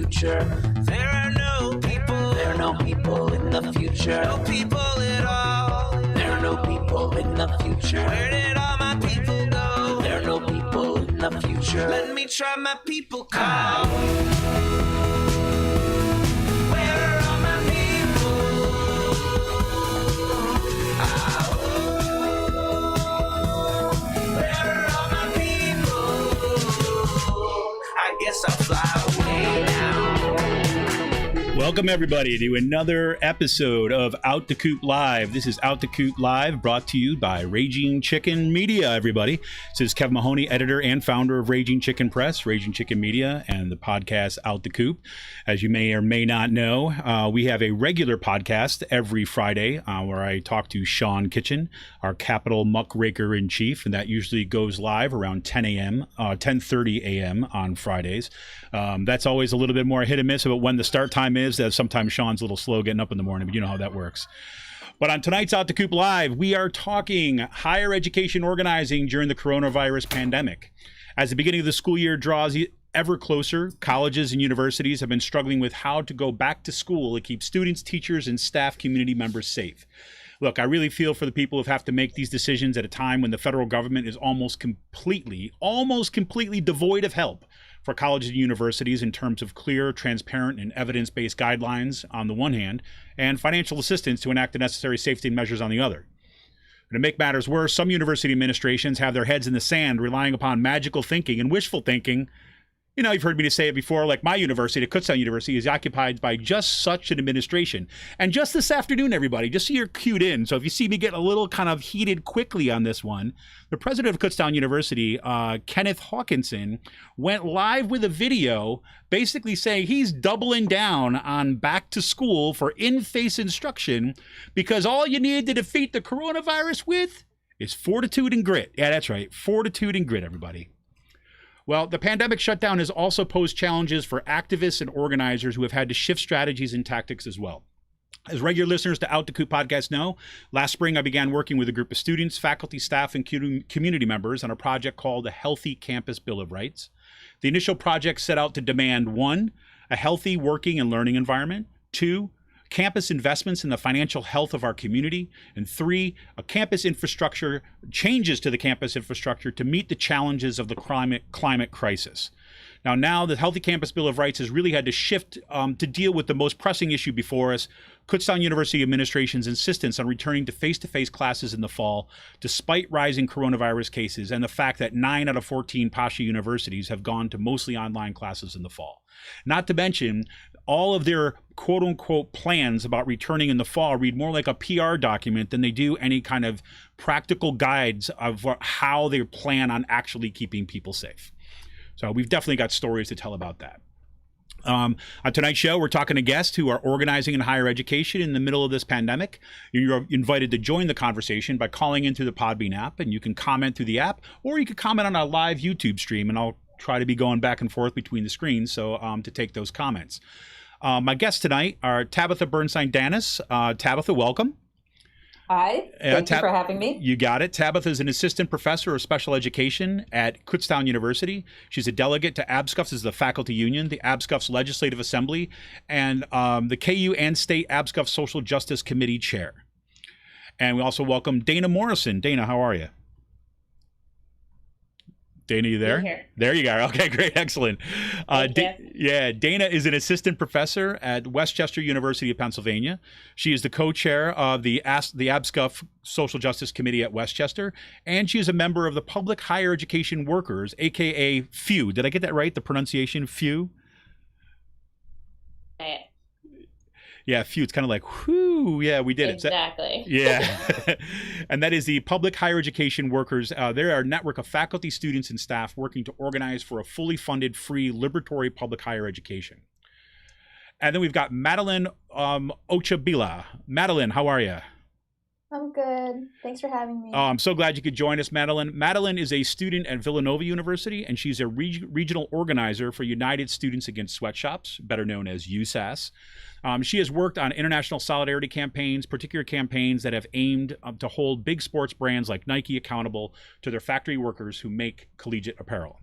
future. There are no people. There are no people in the future. No people at all. There are no people in the future. Where did all my people go? There are no people in the future. Let me try my people call. Where are all my people? Where are all my people? I guess I'll fly away now. Welcome, everybody, to another episode of Out the Coop Live. This is Out the Coop Live, brought to you by Raging Chicken Media, everybody. This is Kevin Mahoney, editor and founder of Raging Chicken Press, Raging Chicken Media, and the podcast Out the Coop. As you may or may not know, we have a regular podcast every Friday where I talk to Sean Kitchen, our capital muckraker-in-chief, and that usually goes live around 10:30 a.m. on Fridays. That's always a little bit more hit and miss about when the start time is. Sometimes Sean's a little slow getting up in the morning, but you know how that works. But on tonight's Out the Coop Live, we are talking higher education organizing during the coronavirus pandemic. As the beginning of the school year draws ever closer, colleges and universities have been struggling with how to go back to school to keep students, teachers, and staff community members safe. Look, I really feel for the people who have to make these decisions at a time when the federal government is almost completely devoid of help for colleges and universities in terms of clear, transparent, and evidence-based guidelines on the one hand, and financial assistance to enact the necessary safety measures on the other. And to make matters worse, some university administrations have their heads in the sand, relying upon magical thinking and wishful thinking. You know, you've heard me say it before, like my university, Kutztown University, is occupied by just such an administration. And just this afternoon, everybody, just so you're cued in, so if you see me get a little kind of heated quickly on this one, the president of Kutztown University, Kenneth Hawkinson, went live with a video basically saying he's doubling down on back to school for in-face instruction because all you need to defeat the coronavirus with is fortitude and grit. Yeah, that's right. Fortitude and grit, everybody. Well, the pandemic shutdown has also posed challenges for activists and organizers who have had to shift strategies and tactics as well. As regular listeners to Out the Coop podcast know, last spring I began working with a group of students, faculty, staff, and community members on a project called the Healthy Campus Bill of Rights. The initial project set out to demand 1, a healthy working and learning environment, 2, campus investments in the financial health of our community, and 3, a campus infrastructure, changes to the campus infrastructure to meet the challenges of the climate crisis. Now the Healthy Campus Bill of Rights has really had to shift to deal with the most pressing issue before us, Kutztown University administration's insistence on returning to face-to-face classes in the fall, despite rising coronavirus cases and the fact that 9 out of 14 Pasha universities have gone to mostly online classes in the fall. Not to mention, all of their quote-unquote plans about returning in the fall read more like a PR document than they do any kind of practical guides of how they plan on actually keeping people safe. So we've definitely got stories to tell about that. On tonight's show, we're talking to guests who are organizing in higher education in the middle of this pandemic. You're invited to join the conversation by calling in through the Podbean app, and you can comment through the app, or you can comment on our live YouTube stream, and I'll try to be going back and forth between the screens to take those comments. My guests tonight are Tabitha Bernstein-Danis. Tabitha, welcome. Hi, thank you for having me. You got it. Tabitha is an assistant professor of special education at Kutztown University. She's a delegate to ABSCUFS, is the faculty union, the ABSCUFS Legislative Assembly, and the KU and State ABSCUFS Social Justice Committee chair. And we also welcome Dana Morrison. Dana, how are you? Dana, you there? Here. There you go. Okay, great. Excellent. Dana is an assistant professor at Westchester University of Pennsylvania. She is the co-chair of the ABSCUF Social Justice Committee at Westchester, and she is a member of the Public Higher Education Workers, aka FEW. Did I get that right? The pronunciation, FEW? Yeah, FEW. It's kind of like, whoo, yeah, we did it. Exactly. Yeah. And that is the Public Higher Education Workers. They are a network of faculty, students, and staff working to organize for a fully funded, free, liberatory public higher education. And then we've got Madeline Ochabila. Madeline, how are you? I'm good. Thanks for having me. Oh, I'm so glad you could join us, Madeline. Madeline is a student at Villanova University, and she's a regional organizer for United Students Against Sweatshops, better known as USAS. She has worked on international solidarity campaigns, particular campaigns that have aimed to hold big sports brands like Nike accountable to their factory workers who make collegiate apparel.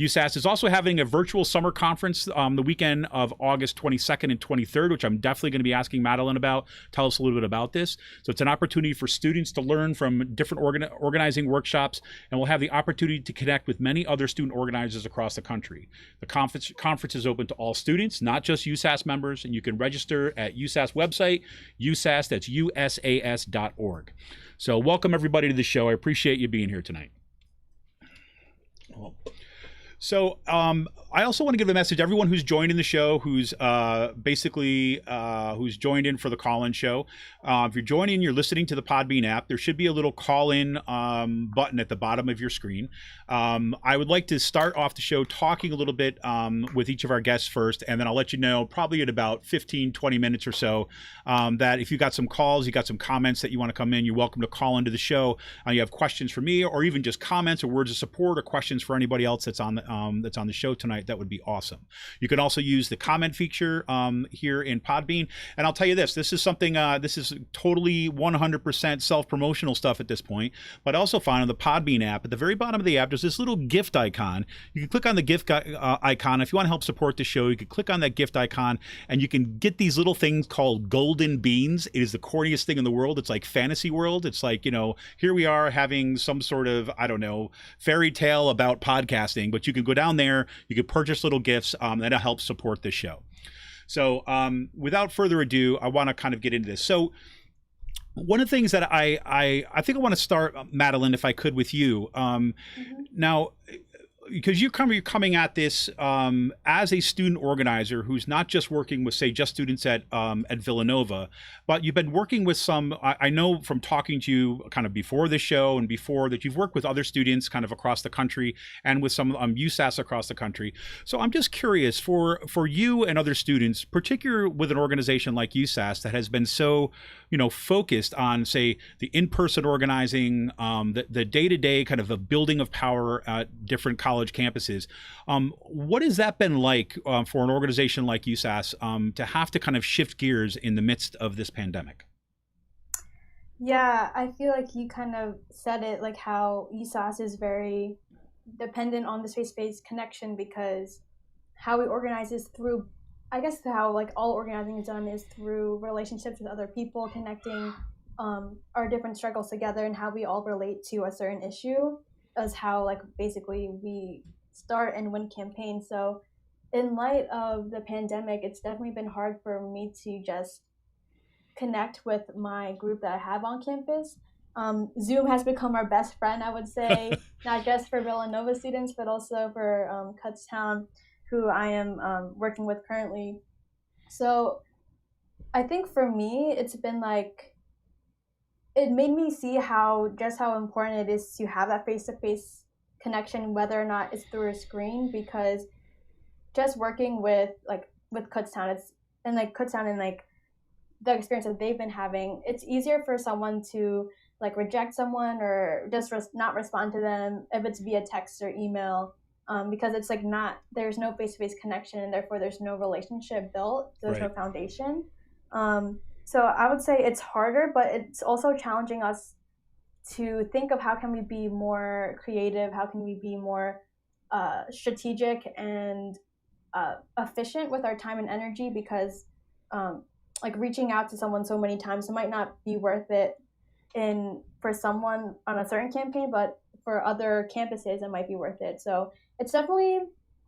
USass is also having a virtual summer conference the weekend of August 22nd and 23rd, which I'm definitely going to be asking Madeline about. Tell us a little bit about this. So it's an opportunity for students to learn from different organizing workshops, and we'll have the opportunity to connect with many other student organizers across the country. The conference is open to all students, not just USass members, and you can register at USass website, USass, that's USAS.org. So welcome everybody to the show. I appreciate you being here tonight. So I also want to give a message to everyone who's joined in the show, who's who's joined in for the call-in show. If you're joining, you're listening to the Podbean app, there should be a little call-in button at the bottom of your screen. I would like to start off the show talking a little bit with each of our guests first, and then I'll let you know probably in about 15, 20 minutes or so that if you got some calls, you got some comments that you want to come in, you're welcome to call into the show. You have questions for me, or even just comments or words of support or questions for anybody else that's on the show tonight. That would be awesome. You can also use the comment feature here in Podbean. And I'll tell you this is something, this is totally 100% self-promotional stuff at this point, but I also find on the Podbean app, at the very bottom of the app, there's this little gift icon. You can click on the gift icon. If you want to help support the show, you can click on that gift icon and you can get these little things called golden beans. It is the corniest thing in the world. It's like fantasy world. It's like, here we are having some sort of, I don't know, fairy tale about podcasting, but you can go down there, you can purchase little gifts that'll help support the show. So without further ado, I want to kind of get into this. So one of the things that I think I want to start, Madeline, if I could, with you. Now, because you're coming at this as a student organizer who's not just working with, say, just students at Villanova, but you've been working with some, I know from talking to you kind of before the show and before that you've worked with other students kind of across the country and with some USass across the country. So I'm just curious for you and other students, particularly with an organization like USass that has been so, focused on, say, the in-person organizing, the day-to-day kind of a building of power at different college campuses. What has that been like for an organization like USass to have to kind of shift gears in the midst of this pandemic? Yeah, I feel like you kind of said it, like how USass is very dependent on the space-based connection, because how we organize is through, I guess how like all organizing is done is through relationships with other people, connecting our different struggles together and how we all relate to a certain issue as how like basically we start and win campaigns. So in light of the pandemic, it's definitely been hard for me to just connect with my group that I have on campus. Zoom has become our best friend, I would say, not just for Villanova students, but also for Kutztown, who I am working with currently. So I think for me, it's been like, it made me see how important it is to have that face-to-face connection, whether or not it's through a screen, because just working with Kutztown, Kutztown and the experience that they've been having, it's easier for someone to like reject someone or just not respond to them if it's via text or email, because it's like there's no face-to-face connection, and therefore there's no relationship built, there's no foundation. So I would say it's harder, but it's also challenging us to think of how can we be more creative, how can we be more strategic and efficient with our time and energy, because reaching out to someone so many times, it might not be worth it for someone on a certain campaign, but for other campuses it might be worth it. So it's definitely,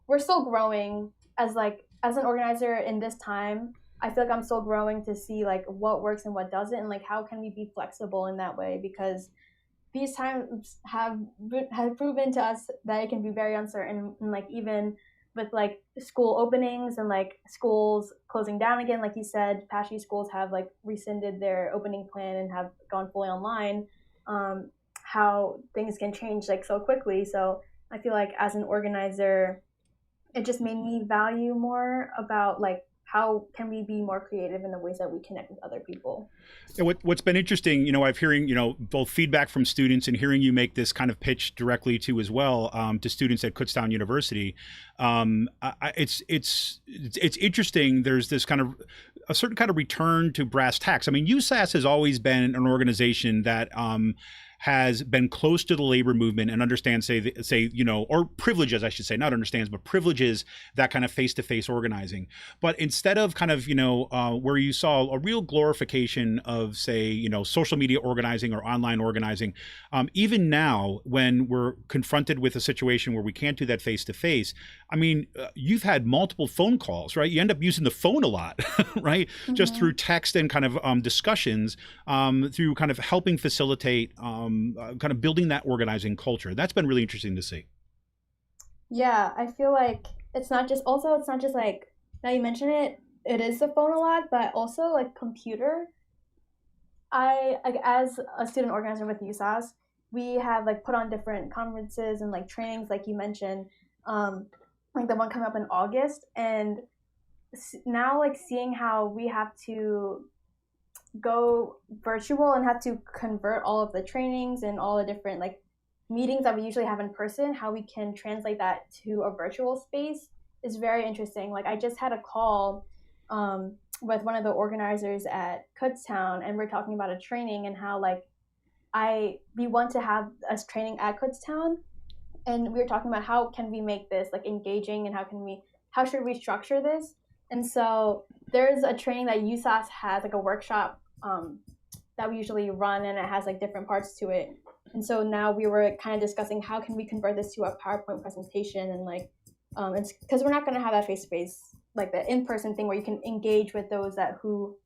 we're still growing as an organizer in this time. I feel like I'm still growing to see what works and what doesn't, and how can we be flexible in that way, because these times have proven to us that it can be very uncertain, and even with school openings and schools closing down again, like you said, past few schools have rescinded their opening plan and have gone fully online, how things can change so quickly. So I feel like as an organizer, it just made me value more about how can we be more creative in the ways that we connect with other people. And what's been interesting, I've hearing, both feedback from students and hearing you make this kind of pitch directly to as well to students at Kutztown University. It's interesting. There's this kind of a certain kind of return to brass tacks. I mean, USass has always been an organization that has been close to the labor movement and understands, say, or privileges, I should say, not understands, but privileges that kind of face-to-face organizing. But instead of kind of, where you saw a real glorification of, say, social media organizing or online organizing, even now when we're confronted with a situation where we can't do that face-to-face, I mean, you've had multiple phone calls, right? You end up using the phone a lot, right? Mm-hmm. Just through text and kind of discussions, through kind of helping facilitate kind of building that organizing culture. That's been really interesting to see. Yeah, I feel like it's not just like, now you mention it, it is the phone a lot, but also like computer. As a student organizer with USAS, we have like put on different conferences and like trainings, like you mentioned, like the one coming up in August, and now like seeing how we have to go virtual and have to convert all of the trainings and all the different like meetings that we usually have in person, how we can translate that to a virtual space is very interesting. Like I just had a call with one of the organizers at Kutztown, and we're talking about a training and how like we want to have a training at Kutztown, and we were talking about how can we make this like engaging and how should we structure this. And so there's a training that USAS has, like a workshop that we usually run, and it has like different parts to it. And so now we were kind of discussing how can we convert this to a PowerPoint presentation, and like it's because we're not going to have that face-to-face, like the in-person thing where you can engage with those who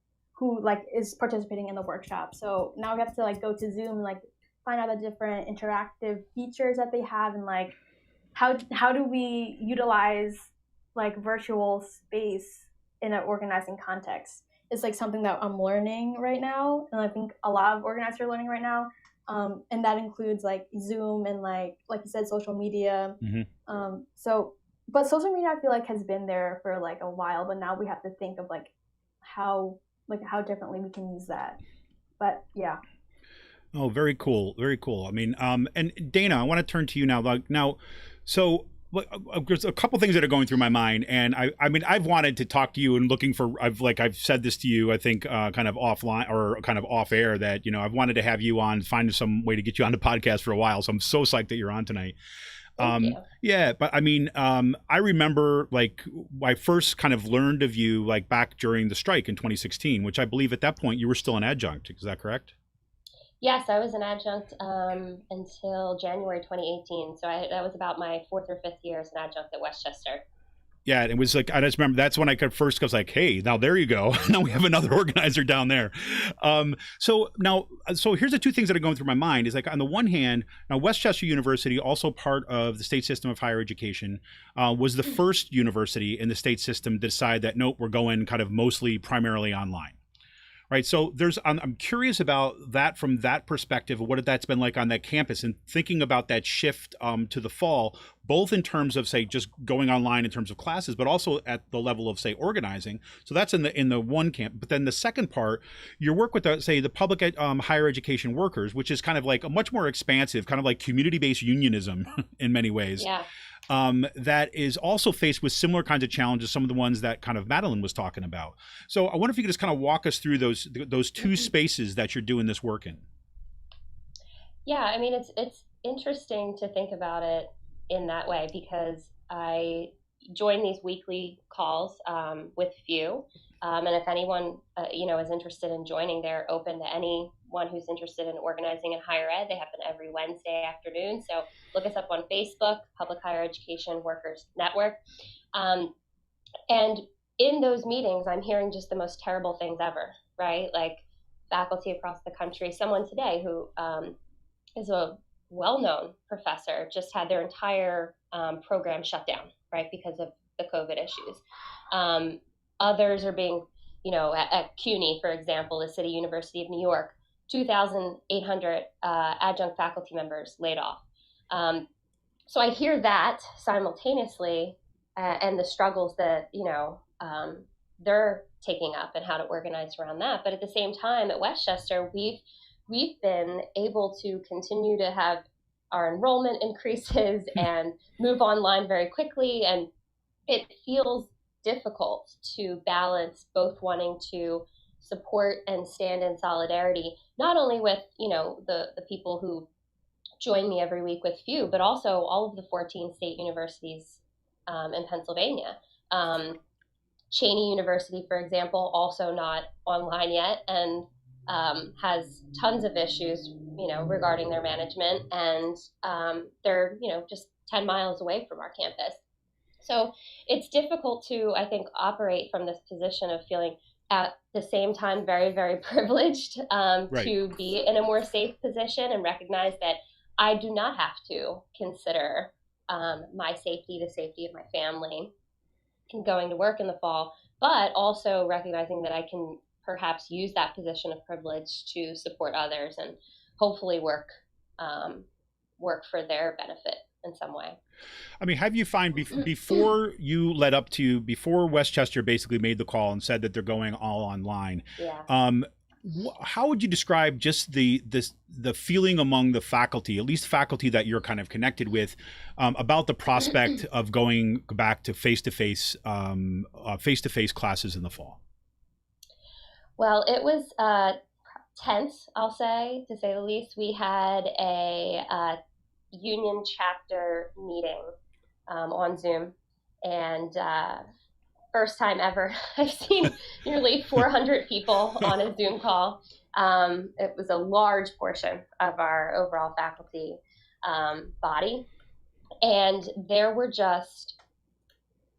like is participating in the workshop. So now we have to like go to Zoom and like find out the different interactive features that they have, and like how do we utilize like virtual space in an organizing context. It's like something that I'm learning right now, and I think a lot of organizers are learning right now. And that includes like Zoom and like you said, social media. Mm-hmm. But social media I feel like has been there for like a while, but now we have to think of like how differently we can use that. But yeah. Oh, very cool. Very cool. I mean, and Dana, I want to turn to you now. So there's a couple things that are going through my mind, and I mean, I've wanted to talk to you and looking for, I've said this to you, I think, kind of offline or kind of off air, that, I've wanted to have you on, find some way to get you on the podcast for a while. So I'm so psyched that you're on tonight. Yeah, but I mean, I remember like I first kind of learned of you like back during the strike in 2016, which I believe at that point you were still an adjunct. Is that correct? Yes, I was an adjunct until January 2018. So that was about my 4th or 5th year as an adjunct at Westchester. Yeah, it was like, I just remember that's when I was like, hey, now there you go. Now we have another organizer down there. So here's the two things that are going through my mind is like, on the one hand, now Westchester University, also part of the state system of higher education, was the first university in the state system to decide that, nope, we're going kind of mostly primarily online. Right. So I'm curious about that from that perspective of what that's been like on that campus, and thinking about that shift to the fall, both in terms of, say, just going online in terms of classes, but also at the level of, say, organizing. So that's in the one camp. But then the second part, your work with the public higher education workers, which is kind of like a much more expansive, kind of like community-based unionism in many ways. Yeah. That is also faced with similar kinds of challenges, some of the ones that kind of Madeline was talking about. So I wonder if you could just kind of walk us through those two spaces that you're doing this work in. Yeah, I mean, it's interesting to think about it in that way, because I join these weekly calls with few. And if anyone, is interested in joining, they're open to anyone who's interested in organizing in higher ed. They happen every Wednesday afternoon. So look us up on Facebook, Public Higher Education Workers Network. And in those meetings, I'm hearing just the most terrible things ever, right? Like faculty across the country, someone today who is a well-known professor just had their entire program shut down, right, because of the COVID issues. Others are being, at CUNY, for example, the City University of New York, 2,800 adjunct faculty members laid off. So I hear that simultaneously and the struggles that, they're taking up and how to organize around that. But at the same time, at Westchester, we've been able to continue to have our enrollment increases and move online very quickly. And it feels difficult to balance both wanting to support and stand in solidarity, not only with, the people who join me every week with FEW, but also all of the 14 state universities in Pennsylvania. Cheney University, for example, also not online yet, and has tons of issues, regarding their management, and they're, just 10 miles away from our campus. So it's difficult to, I think, operate from this position of feeling at the same time very, very privileged to be in a more safe position and recognize that I do not have to consider my safety, the safety of my family, and going to work in the fall, but also recognizing that I can perhaps use that position of privilege to support others and hopefully work for their benefit in some way. I mean, have you find before you led up to, before Westchester basically made the call and said that they're going all online, how would you describe just the feeling among the faculty, at least faculty that you're kind of connected with, about the prospect of going back to face-to-face classes in the fall? Well, it was tense, I'll say, to say the least. We had a union chapter meeting on Zoom, and first time ever I've seen nearly 400 people on a Zoom call. It was a large portion of our overall faculty body, and there were just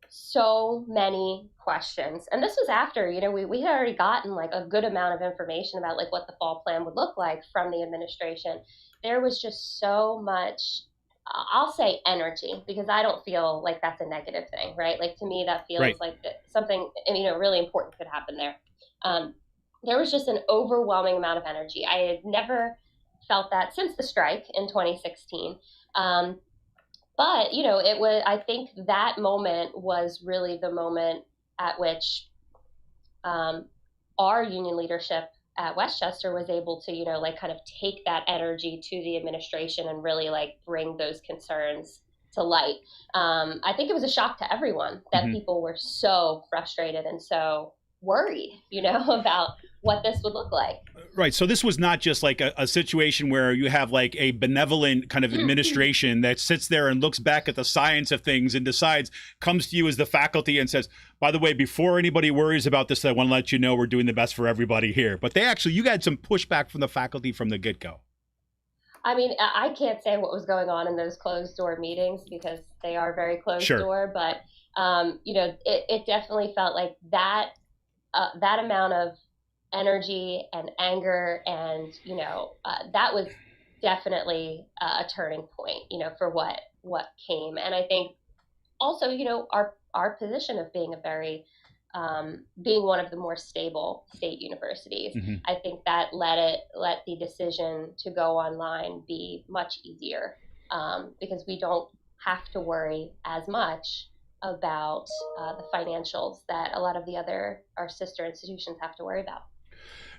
so many questions. And this was after, we had already gotten like a good amount of information about like what the fall plan would look like from the administration. There was just so much, I'll say energy, because I don't feel like that's a negative thing, right? Like to me, that feels like something, really important could happen there. There was just an overwhelming amount of energy. I had never felt that since the strike in 2016. But, I think that moment was really the moment at which our union leadership at Westchester was able to, kind of take that energy to the administration and really bring those concerns to light. I think it was a shock to everyone that people were so frustrated and so worried, about what this would look like. Right. So this was not just like a situation where you have like a benevolent kind of administration that sits there and looks back at the science of things and decides, comes to you as the faculty and says, by the way, before anybody worries about this, I want to let you know we're doing the best for everybody here. But you had some pushback from the faculty from the get-go. I mean, I can't say what was going on in those closed door meetings because they are very closed door, but it definitely felt like that amount of energy and anger, and that was definitely a turning point, for what came. And I think also, our position of being being one of the more stable state universities, I think that let the decision to go online be much easier, because we don't have to worry as much about the financials that a lot of our sister institutions have to worry about.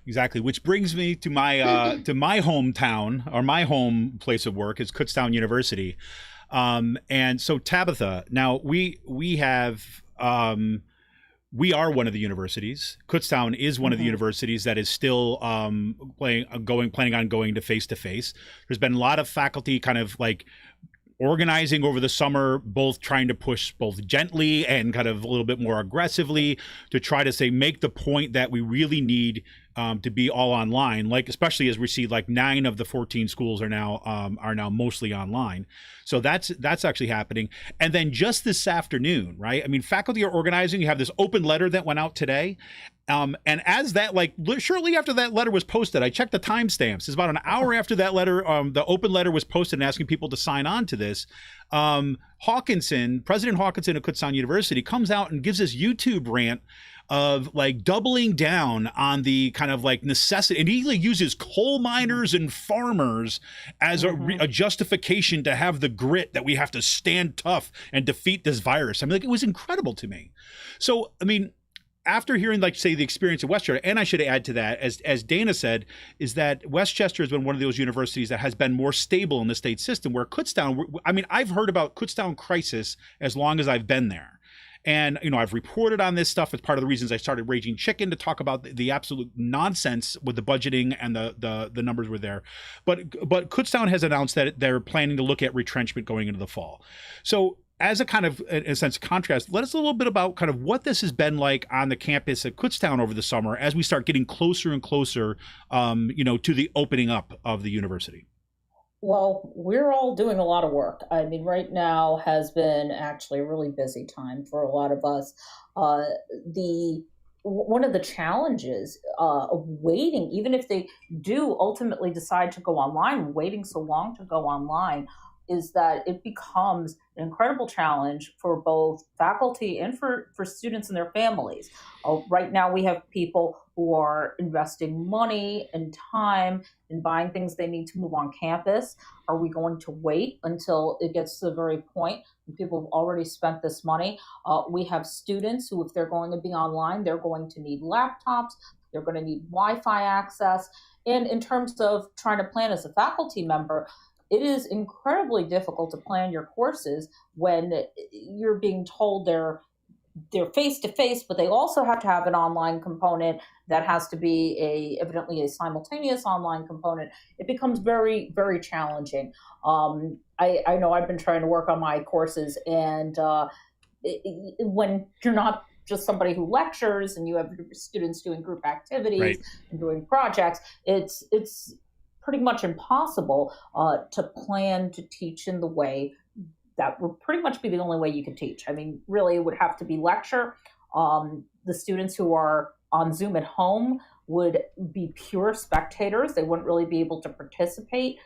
Exactly, which brings me to my to my hometown, or my home place of work is Kutztown University, and so Tabitha, now we are one of the universities. Kutztown is one of the universities that is still planning on going to face. There's been a lot of faculty kind of like organizing over the summer, both trying to push both gently and kind of a little bit more aggressively to try to make the point that we really need to be all online, like especially as we see like 9 of the 14 schools are now mostly online. So that's actually happening. And then just this afternoon, right? I mean, faculty are organizing. You have this open letter that went out today. And as that, shortly after that letter was posted, I checked the timestamps. It's about an hour after that letter, the open letter was posted and asking people to sign on to this. President Hawkinson of Kutztown University comes out and gives this YouTube rant of doubling down on the kind of necessity, and he uses coal miners and farmers as a justification to have the grit that we have to stand tough and defeat this virus. I mean, it was incredible to me. So, I mean, after hearing, say, the experience of Westchester, and I should add to that, as Dana said, is that Westchester has been one of those universities that has been more stable in the state system, where Kutztown, I mean, I've heard about Kutztown crisis as long as I've been there. And, I've reported on this stuff as part of the reasons I started Raging Chicken, to talk about the absolute nonsense with the budgeting and the numbers were there. But Kutztown has announced that they're planning to look at retrenchment going into the fall. So as a kind of, in a sense, contrast, let us a little bit about kind of what this has been like on the campus at Kutztown over the summer as we start getting closer and closer, to the opening up of the university. Well, we're all doing a lot of work. I mean, right now has been actually a really busy time for a lot of us. One of the challenges of waiting, even if they do ultimately decide to go online, waiting so long to go online, is that it becomes an incredible challenge for both faculty and for students and their families. Right now, we have people who are investing money and time in buying things they need to move on campus. Are we going to wait until it gets to the very point when people have already spent this money? We have students who, if they're going to be online, they're going to need laptops, they're going to need Wi-Fi access. And in terms of trying to plan as a faculty member, it is incredibly difficult to plan your courses when you're being told they're face-to-face, but they also have to have an online component that has to be evidently a simultaneous online component. It becomes very, very challenging. I know I've been trying to work on my courses, and when you're not just somebody who lectures and you have students doing group activities right. and doing projects, it's pretty much impossible to plan to teach in the way that would pretty much be the only way you could teach. I mean, really, it would have to be lecture. The students who are on Zoom at home would be pure spectators. They wouldn't really be able to participate.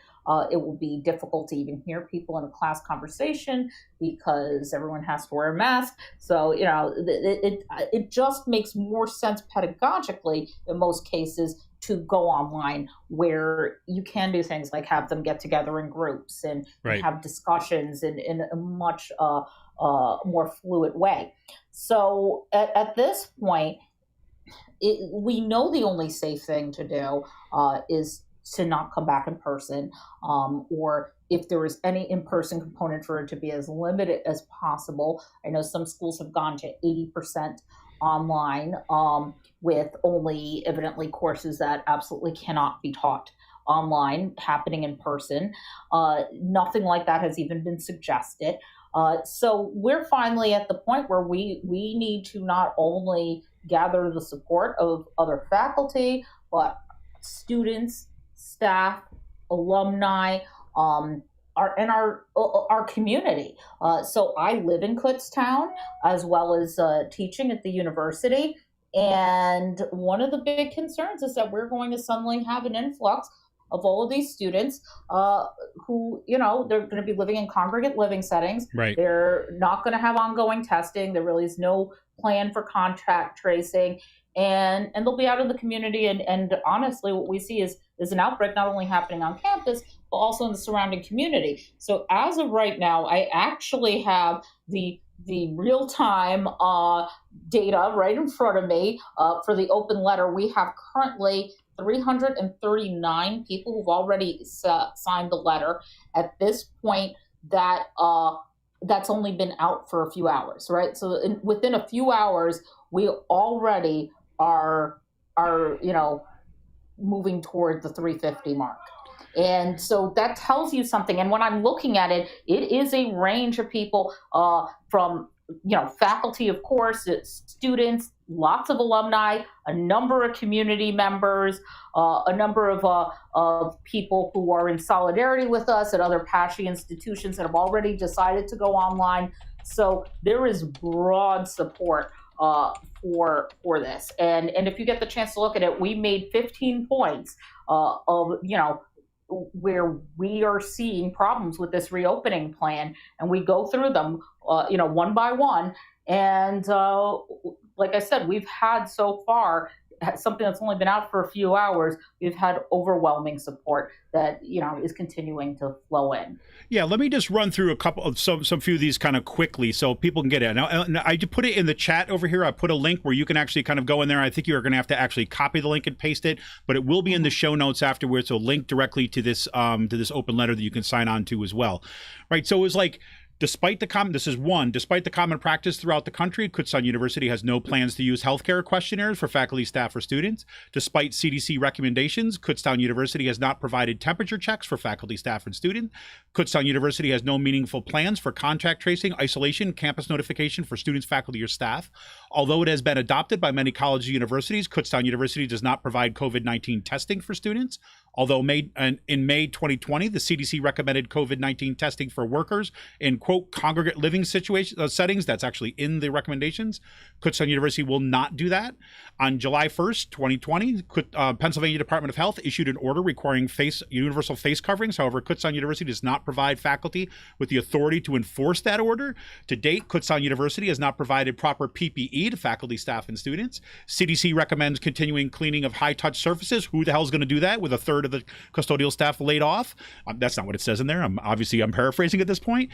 It will be difficult to even hear people in a class conversation because everyone has to wear a mask. So, it just makes more sense pedagogically in most cases to go online, where you can do things like have them get together in groups and right. have discussions in a much more fluid way. So at this point, we know the only safe thing to do is to not come back in person, or if there is any in-person component, for it to be as limited as possible. I know some schools have gone to 80% online, with only evidently courses that absolutely cannot be taught online happening in person. Nothing like that has even been suggested. So we're finally at the point where we need to not only gather the support of other faculty, but students, staff, alumni, our community. So I live in Kutztown as well as teaching at the university. And one of the big concerns is that we're going to suddenly have an influx of all of these students who, they're going to be living in congregate living settings. Right. They're not going to have ongoing testing. There really is no plan for contact tracing. And they'll be out in the community. And honestly, what we see is an outbreak not only happening on campus, but also in the surrounding community. So as of right now, I actually have the real-time data right in front of me for the open letter. We have currently 339 people who've already signed the letter. At this point, that's only been out for a few hours, right? So within a few hours, we already are moving toward the 350 mark. And so that tells you something. And when I'm looking at it, it is a range of people from, faculty, of course, students, lots of alumni, a number of community members, a number of people who are in solidarity with us at other PASHE institutions that have already decided to go online. So there is broad support for this. And if you get the chance to look at it, we made 15 points of, where we are seeing problems with this reopening plan, and we go through them, one by one. And like I said, we've had so far something that's only been out for a few hours. We've had overwhelming support that is continuing to flow in. Yeah, let me just run through a couple of some few of these kind of quickly so people can get it. Now, I put it in the chat over here. I put a link where you can actually kind of go in there. I think you're going to have to actually copy the link and paste it, but it will be in the show notes afterwards. So link directly to this open letter that you can sign on to as well. Right. So it was like, Despite the common practice throughout the country, Kutztown University has no plans to use healthcare questionnaires for faculty, staff, or students. Despite CDC recommendations, Kutztown University has not provided temperature checks for faculty, staff, and students. Kutztown University has no meaningful plans for contact tracing, isolation, campus notification for students, faculty, or staff. Although it has been adopted by many colleges and universities, Kutztown University does not provide COVID-19 testing for students. Although in May 2020, the CDC recommended COVID-19 testing for workers in, quote, congregate living settings. That's actually in the recommendations. Kutztown University will not do that. On July 1st, 2020, Pennsylvania Department of Health issued an order requiring universal face coverings. However, Kutztown University does not provide faculty with the authority to enforce that order. To date, Kutztown University has not provided proper PPE to faculty, staff, and students. CDC recommends continuing cleaning of high-touch surfaces. Who the hell is going to do that with a third of the custodial staff laid off? That's not what it says in there. I'm paraphrasing at this point.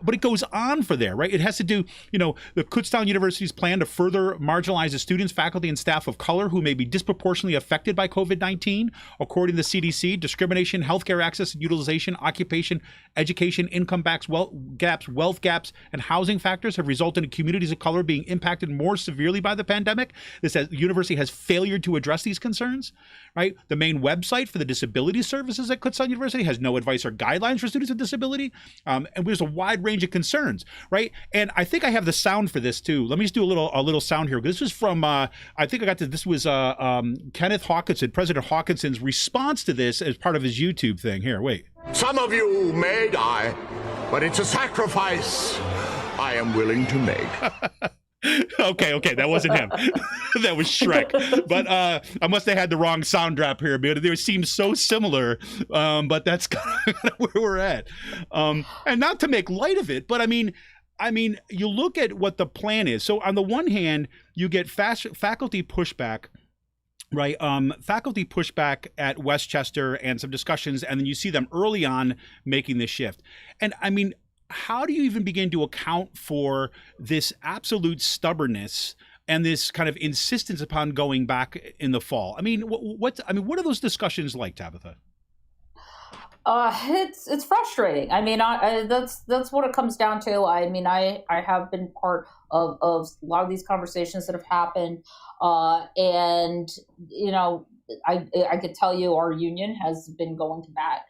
But it goes on for there, right? It has to do, the Kutztown University's plan to further marginalize the students, faculty, and staff of color who may be disproportionately affected by COVID-19. According to the CDC, discrimination, healthcare access and utilization, occupation, education, income gaps, wealth gaps, and housing factors have resulted in communities of color being impacted more severely by the pandemic. The university has failed to address these concerns, right? The main website for the disability services at Kutztown University has no advice or guidelines for students with disability. And there's a wide range of concerns, right? And I think I have the sound for this too. Let me just do a little sound here. This was from, this was Kenneth Hawkinson, President Hawkinson's response to this as part of his YouTube thing. Here, wait. Some of you may die, but it's a sacrifice I am willing to make. Okay, that wasn't him. That was Shrek. But I must have had the wrong sound drop here, but they seem so similar. But that's kind of where we're at. And not to make light of it, but I mean, you look at what the plan is. So on the one hand, you get faculty pushback. Right. Faculty pushback at Westchester and some discussions, and then you see them early on making this shift. And I mean, how do you even begin to account for this absolute stubbornness and this kind of insistence upon going back in the fall? I mean, what are those discussions like, Tabitha? It's frustrating. I mean, that's what it comes down to. I mean, I have been part of a lot of these conversations that have happened, and I could tell you our union has been going to bat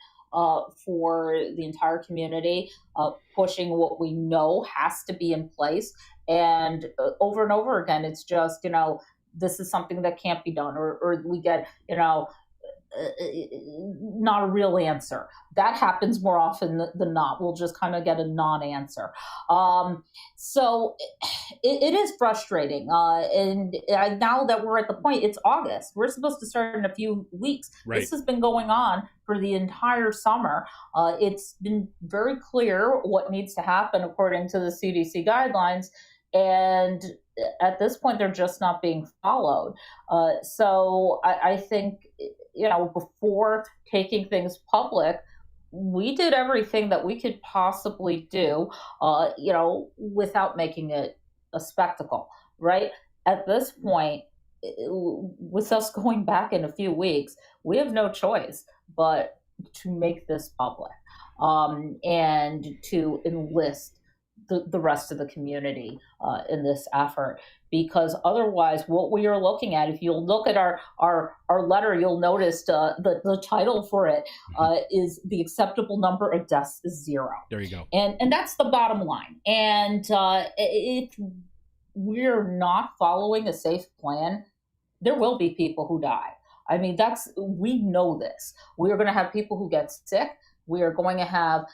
for the entire community, pushing what we know has to be in place, and over and over again, it's just this is something that can't be done, or we get not a real answer. That happens more often than not. We'll just kind of get a non-answer. So it is frustrating. And now that we're at the point, it's August. We're supposed to start in a few weeks. Right. This has been going on for the entire summer. It's been very clear what needs to happen according to the CDC guidelines. And at this point, they're just not being followed. So I think, before taking things public, we did everything that we could possibly do, without making it a spectacle, right? At this point, with us going back in a few weeks, we have no choice but to make this public, and to enlist the rest of the community in this effort, because otherwise what we are looking at, if you'll look at our letter, you'll notice the title for it is "The Acceptable Number of Deaths is Zero." There you go. And that's the bottom line. And if we're not following a safe plan, there will be people who die. I mean, we know this. We are going to have people who get sick. We are going to have,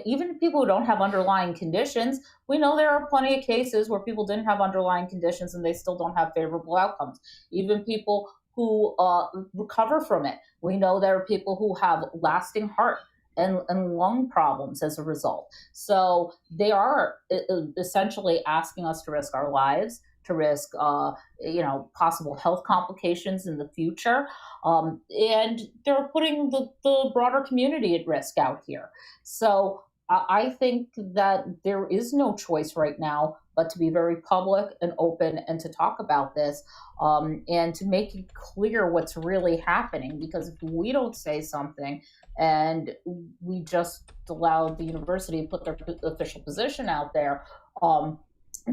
even people who don't have underlying conditions. We know there are plenty of cases where people didn't have underlying conditions and they still don't have favorable outcomes. Even people who recover from it. We know there are people who have lasting heart and lung problems as a result. So they are essentially asking us to risk our lives, to risk, possible health complications in the future. And they're putting the broader community at risk out here. So I think that there is no choice right now but to be very public and open and to talk about this, and to make it clear what's really happening. Because if we don't say something, and we just allowed the university to put their official position out there.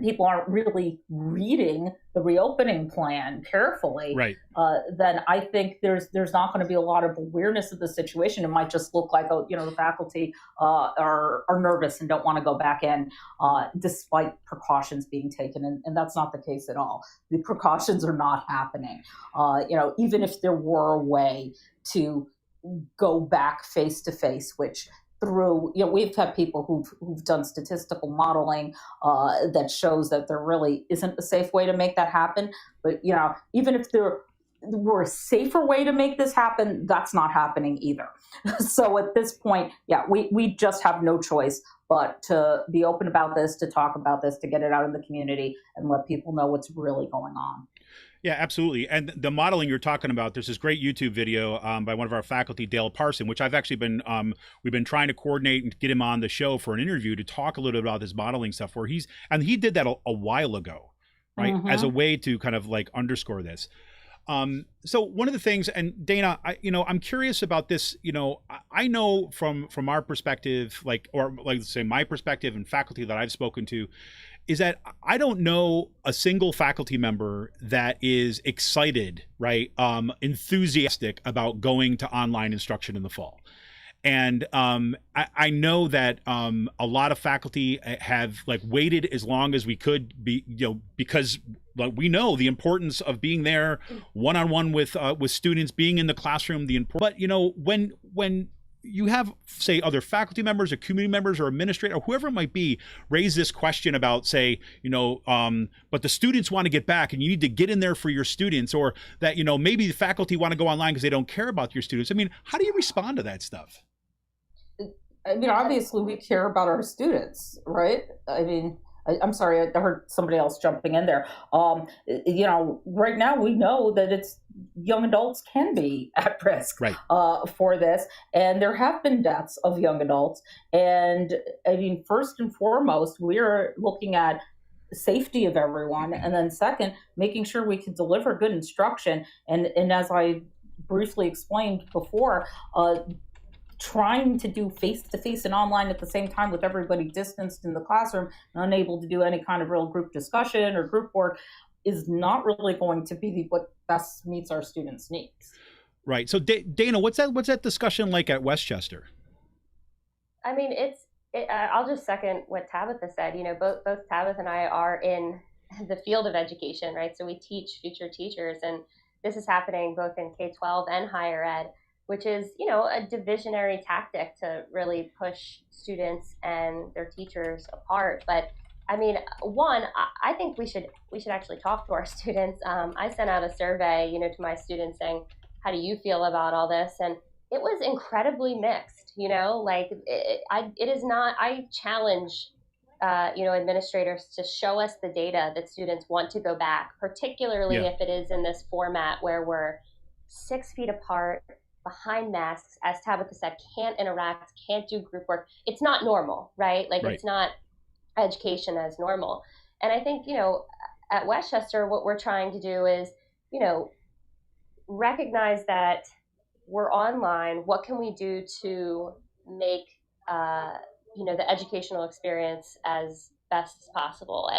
People aren't really reading the reopening plan carefully, right? Then I think there's not going to be a lot of awareness of the situation. It might just look like, the faculty are nervous and don't want to go back in, despite precautions being taken, and that's not the case at all. The precautions are not happening. Even if there were a way to go back face to face, which through, we've had people who've done statistical modeling that shows that there really isn't a safe way to make that happen. But, even if there were a safer way to make this happen, that's not happening either. So at this point, we just have no choice but to be open about this, to talk about this, to get it out in the community and let people know what's really going on. Yeah, absolutely. And the modeling you're talking about, there's this great YouTube video by one of our faculty, Dale Parson, which I've actually been, we've been trying to coordinate and get him on the show for an interview to talk a little bit about this modeling stuff, where he did that a while ago, right? Mm-hmm. As a way to kind of like underscore this. So one of the things, and Dana, I'm curious about this. I know from our perspective, let's say my perspective and faculty that I've spoken to, is that I don't know a single faculty member that is excited, right, enthusiastic about going to online instruction in the fall. And I know that a lot of faculty have waited as long as we could be, because we know the importance of being there one-on-one with students, being in the classroom. But when you have, say, other faculty members or community members or administrator or whoever it might be raise this question about, say, but the students want to get back and you need to get in there for your students, or that, maybe the faculty want to go online because they don't care about your students. I mean, how do you respond to that stuff? I mean, obviously we care about our students, right? I mean, I'm sorry, I heard somebody else jumping in there. Right now we know that young adults can be at risk, right, for this. And there have been deaths of young adults. And I mean, first and foremost, we're looking at the safety of everyone. And then second, making sure we can deliver good instruction. And as I briefly explained before, trying to do face-to-face and online at the same time with everybody distanced in the classroom and unable to do any kind of real group discussion or group work is not really going to be what best meets our students' needs. Right. So Dana, what's that discussion like at Westchester? I mean, I'll just second what Tabitha said. Both Tabitha and I are in the field of education, right? So we teach future teachers, and this is happening both in K-12 and higher ed, which is, a divisionary tactic to really push students and their teachers apart. But I mean, I think we should actually talk to our students. I sent out a survey, to my students saying, how do you feel about all this? And it was incredibly mixed, it is not, I challenge, administrators to show us the data that students want to go back, particularly if it is in this format where we're 6 feet apart, behind masks, as Tabitha said, can't interact, can't do group work. It's not normal, right? Right. It's not education as normal. And I think, at Westchester, what we're trying to do is, recognize that we're online. What can we do to make, the educational experience as best as possible?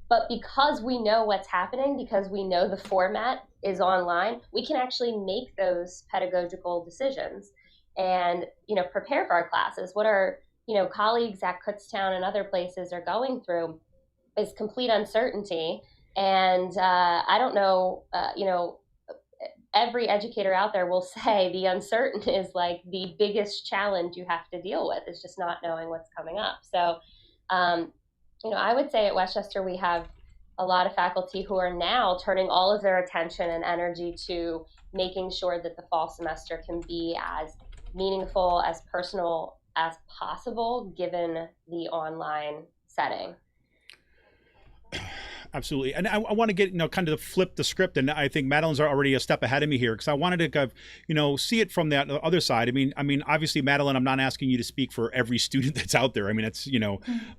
But because we know what's happening, because we know the format is online, we can actually make those pedagogical decisions and, prepare for our classes. What our, colleagues at Kutztown and other places are going through is complete uncertainty. And I don't know, every educator out there will say the uncertain is the biggest challenge you have to deal with, is just not knowing what's coming up. So, I would say at Westchester, we have a lot of faculty who are now turning all of their attention and energy to making sure that the fall semester can be as meaningful, as personal as possible, given the online setting. Absolutely. And I want to get, kind of flip the script. And I think Madeline's already a step ahead of me here, because I wanted to kind of, see it from that other side. I mean, obviously, Madeline, I'm not asking you to speak for every student that's out there. I mean, it's,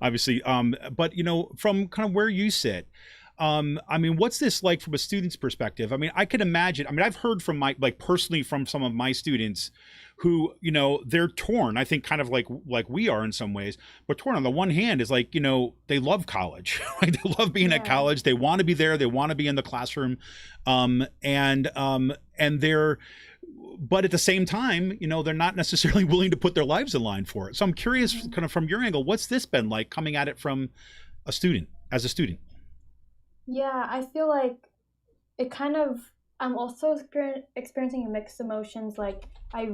obviously, but, from kind of where you sit, I mean, what's this like from a student's perspective? I mean, I can imagine. I mean, I've heard from personally from some of my students who, you know, they're torn. I think kind of like we are in some ways, but torn on the one hand is like, you know, they love college, right? They love being at college. They want to be there. They want to be in the classroom, and they're. But at the same time, you know, they're not necessarily willing to put their lives in line for it. So I'm curious, kind of from your angle, what's this been like coming at it from a student, as a student? Yeah, I feel like it kind of, I'm also experiencing mixed emotions. Like I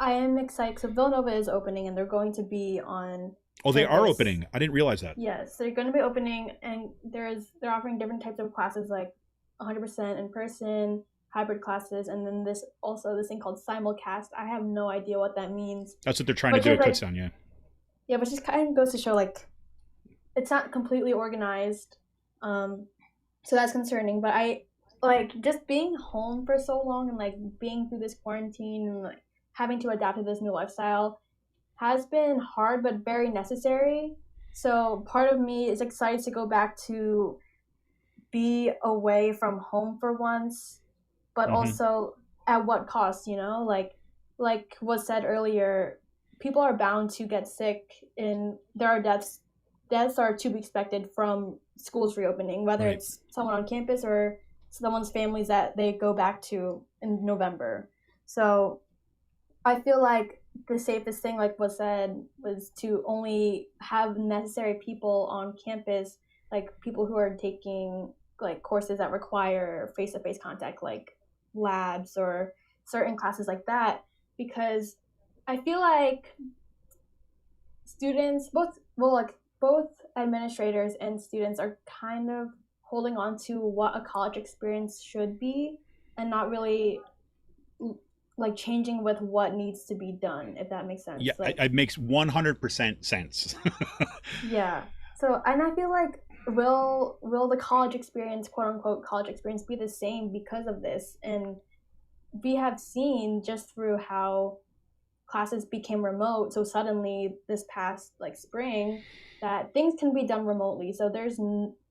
am excited because Villanova is opening and they're going to be on. Oh, they are opening. I didn't realize that. Yes, they're going to be opening, and they're offering different types of classes, like 100% in person, hybrid classes, and then this thing called simulcast. I have no idea what that means. That's what they're trying to do at Kutztown, yeah. Yeah, but just kind of goes to show like it's not completely organized, so that's concerning. But I like just being home for so long and like being through this quarantine and like having to adapt to this new lifestyle has been hard but very necessary. So part of me is excited to go back to be away from home for once, but also at what cost, you know? Like was said earlier, people are bound to get sick, and there are deaths are to be expected from schools reopening, whether it's someone on campus or someone's families that they go back to in November. So I feel like the safest thing, like was said, was to only have necessary people on campus, like people who are taking like courses that require face-to-face contact, like labs or certain classes like that, because I feel like students, both administrators and students are kind of holding on to what a college experience should be and not really like changing with what needs to be done, if that makes sense. Yeah, like, it makes 100% sense. Yeah. So, and I feel like will the college experience, quote unquote college experience, be the same because of this? And we have seen just through how classes became remote so suddenly this past like spring that things can be done remotely. So there's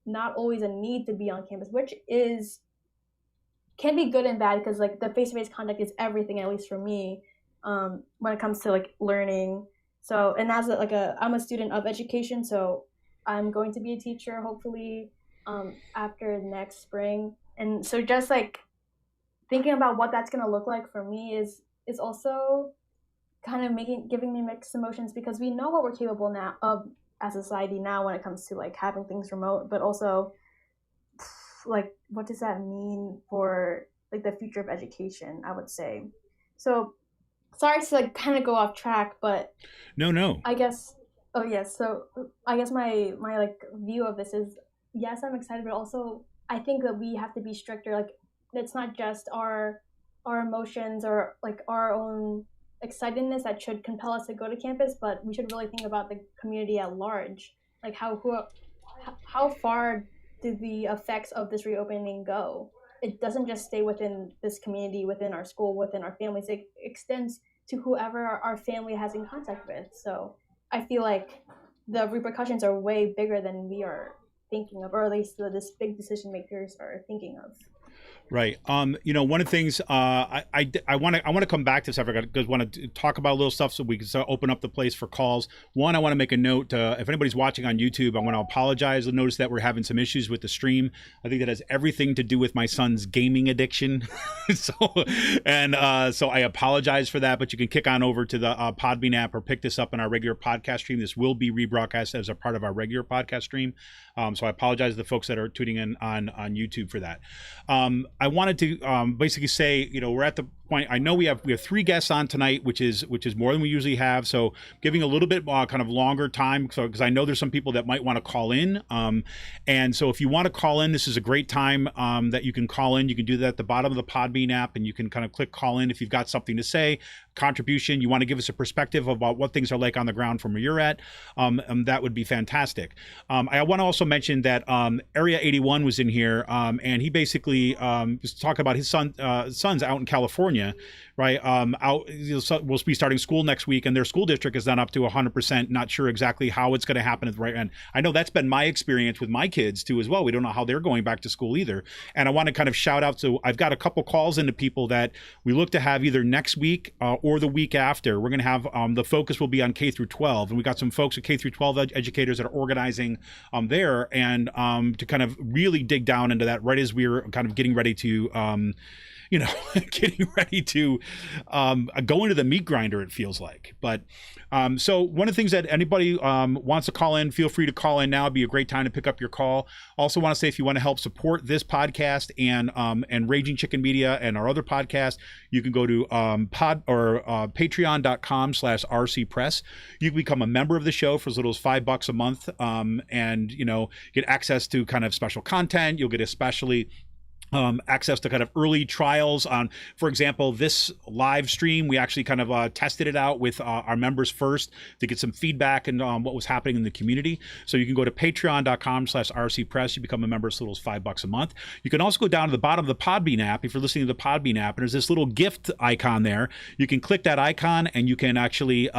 not always a need to be on campus, which can be good and bad, because like the face-to-face contact is everything, at least for me, when it comes to like learning. So, and as I'm a student of education, so I'm going to be a teacher hopefully after next spring. And so just like thinking about what that's going to look like for me is also kind of giving me mixed emotions, because we know what we're capable now of as a society now when it comes to like having things remote, but also like what does that mean for like the future of education, I would say. So sorry to like kind of go off track, but no I guess so I guess my like view of this is, yes, I'm excited, but also I think that we have to be stricter. Like it's not just our emotions or like our own excitedness that should compel us to go to campus, but we should really think about the community at large. Like how far do the effects of this reopening go? It doesn't just stay within this community, within our school, within our families. It extends to whoever our family has in contact with. So I feel like the repercussions are way bigger than we are thinking of, or at least this big decision makers are thinking of. Right. You know, one of the things I want to come back to this. I want to talk about a little stuff so we can open up the place for calls. One, I want to make a note. If anybody's watching on YouTube, I want to apologize. I notice that we're having some issues with the stream. I think that has everything to do with my son's gaming addiction. So I apologize for that. But you can kick on over to the Podbean app or pick this up in our regular podcast stream. This will be rebroadcast as a part of our regular podcast stream. So I apologize to the folks that are tuning in on YouTube for that. I wanted to basically say, you know, we're at the point. I know we have 3 guests on tonight, which is more than we usually have. So giving a little bit kind of longer time, so because I know there's some people that might want to call in. And so if you want to call in, this is a great time that you can call in. You can do that at the bottom of the Podbean app, and you can kind of click call in if you've got something to say, contribution. You want to give us a perspective about what things are like on the ground from where you're at. That would be fantastic. I want to also mention that Area 81 was in here, and he basically was talking about his son's out in California. California, right? We'll be starting school next week, and their school district is not up to 100%. Not sure exactly how it's going to happen at the right end. I know that's been my experience with my kids too as well. We don't know how they're going back to school either. And I want to kind of shout out. So I've got a couple calls into people that we look to have either next week or the week after. We're going to have the focus will be on K through 12, and we got some folks at K through 12 educators that are organizing there, and to kind of really dig down into that right as we're kind of getting ready to go into the meat grinder, it feels like. But so one of the things that anybody wants to call in, feel free to call in now. It'd be a great time to pick up your call. Also want to say, if you want to help support this podcast and Raging Chicken Media and our other podcast, you can go to patreon.com/rcpress. You can become a member of the show for as little as $5 a month, and get access to kind of special content. You'll get especially access to kind of early trials on, for example, this live stream. We actually kind of tested it out with our members first to get some feedback and what was happening in the community. So you can go to patreon.com/rcpress. You become a member as little as $5 a month. You can also go down to the bottom of the Podbean app. If you're listening to the Podbean app, and there's this little gift icon there, you can click that icon and you can actually,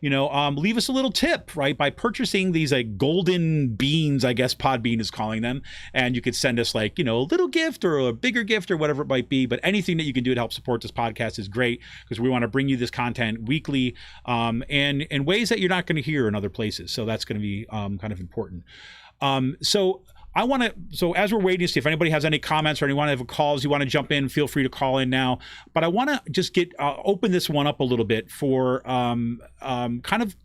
leave us a little tip, right? By purchasing these golden beans, I guess Podbean is calling them. And you could send us a little gift or a bigger gift or whatever it might be. But anything that you can do to help support this podcast is great, because we want to bring you this content weekly and in ways that you're not going to hear in other places. So that's going to be kind of important. So as we're waiting to see if anybody has any comments or anyone have calls, you want to jump in, feel free to call in now. But I want to just open this one up a little bit for kind of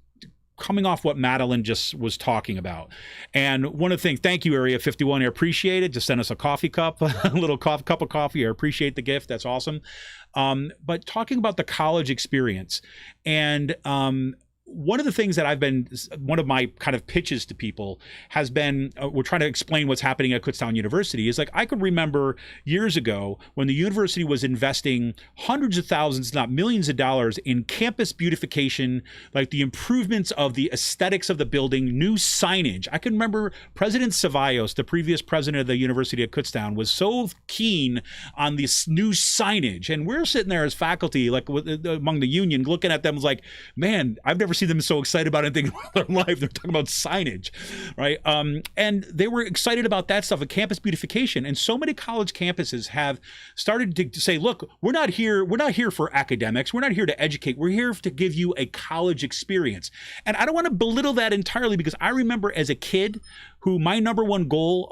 coming off what Madeline just was talking about. And one of the things, thank you, Area 51. I appreciate it. Just send us a coffee cup, a little cup of coffee. I appreciate the gift. That's awesome. But talking about the college experience, and one of the things that one of my kind of pitches to people has been, we're trying to explain what's happening at Kutztown University, is I could remember years ago when the university was investing hundreds of thousands, not millions of dollars in campus beautification, like the improvements of the aesthetics of the building, new signage. I can remember President Cevallos, the previous president of the University of Kutztown, was so keen on this new signage. And we're sitting there as faculty, among the union, looking at them like, man, I've never seen them so excited about anything in their life. They're talking about signage, right? And they were excited about that stuff, campus beautification. And so many college campuses have started to say, look, we're not here for academics. We're not here to educate. We're here to give you a college experience. And I don't want to belittle that entirely, because I remember as a kid who my number one goal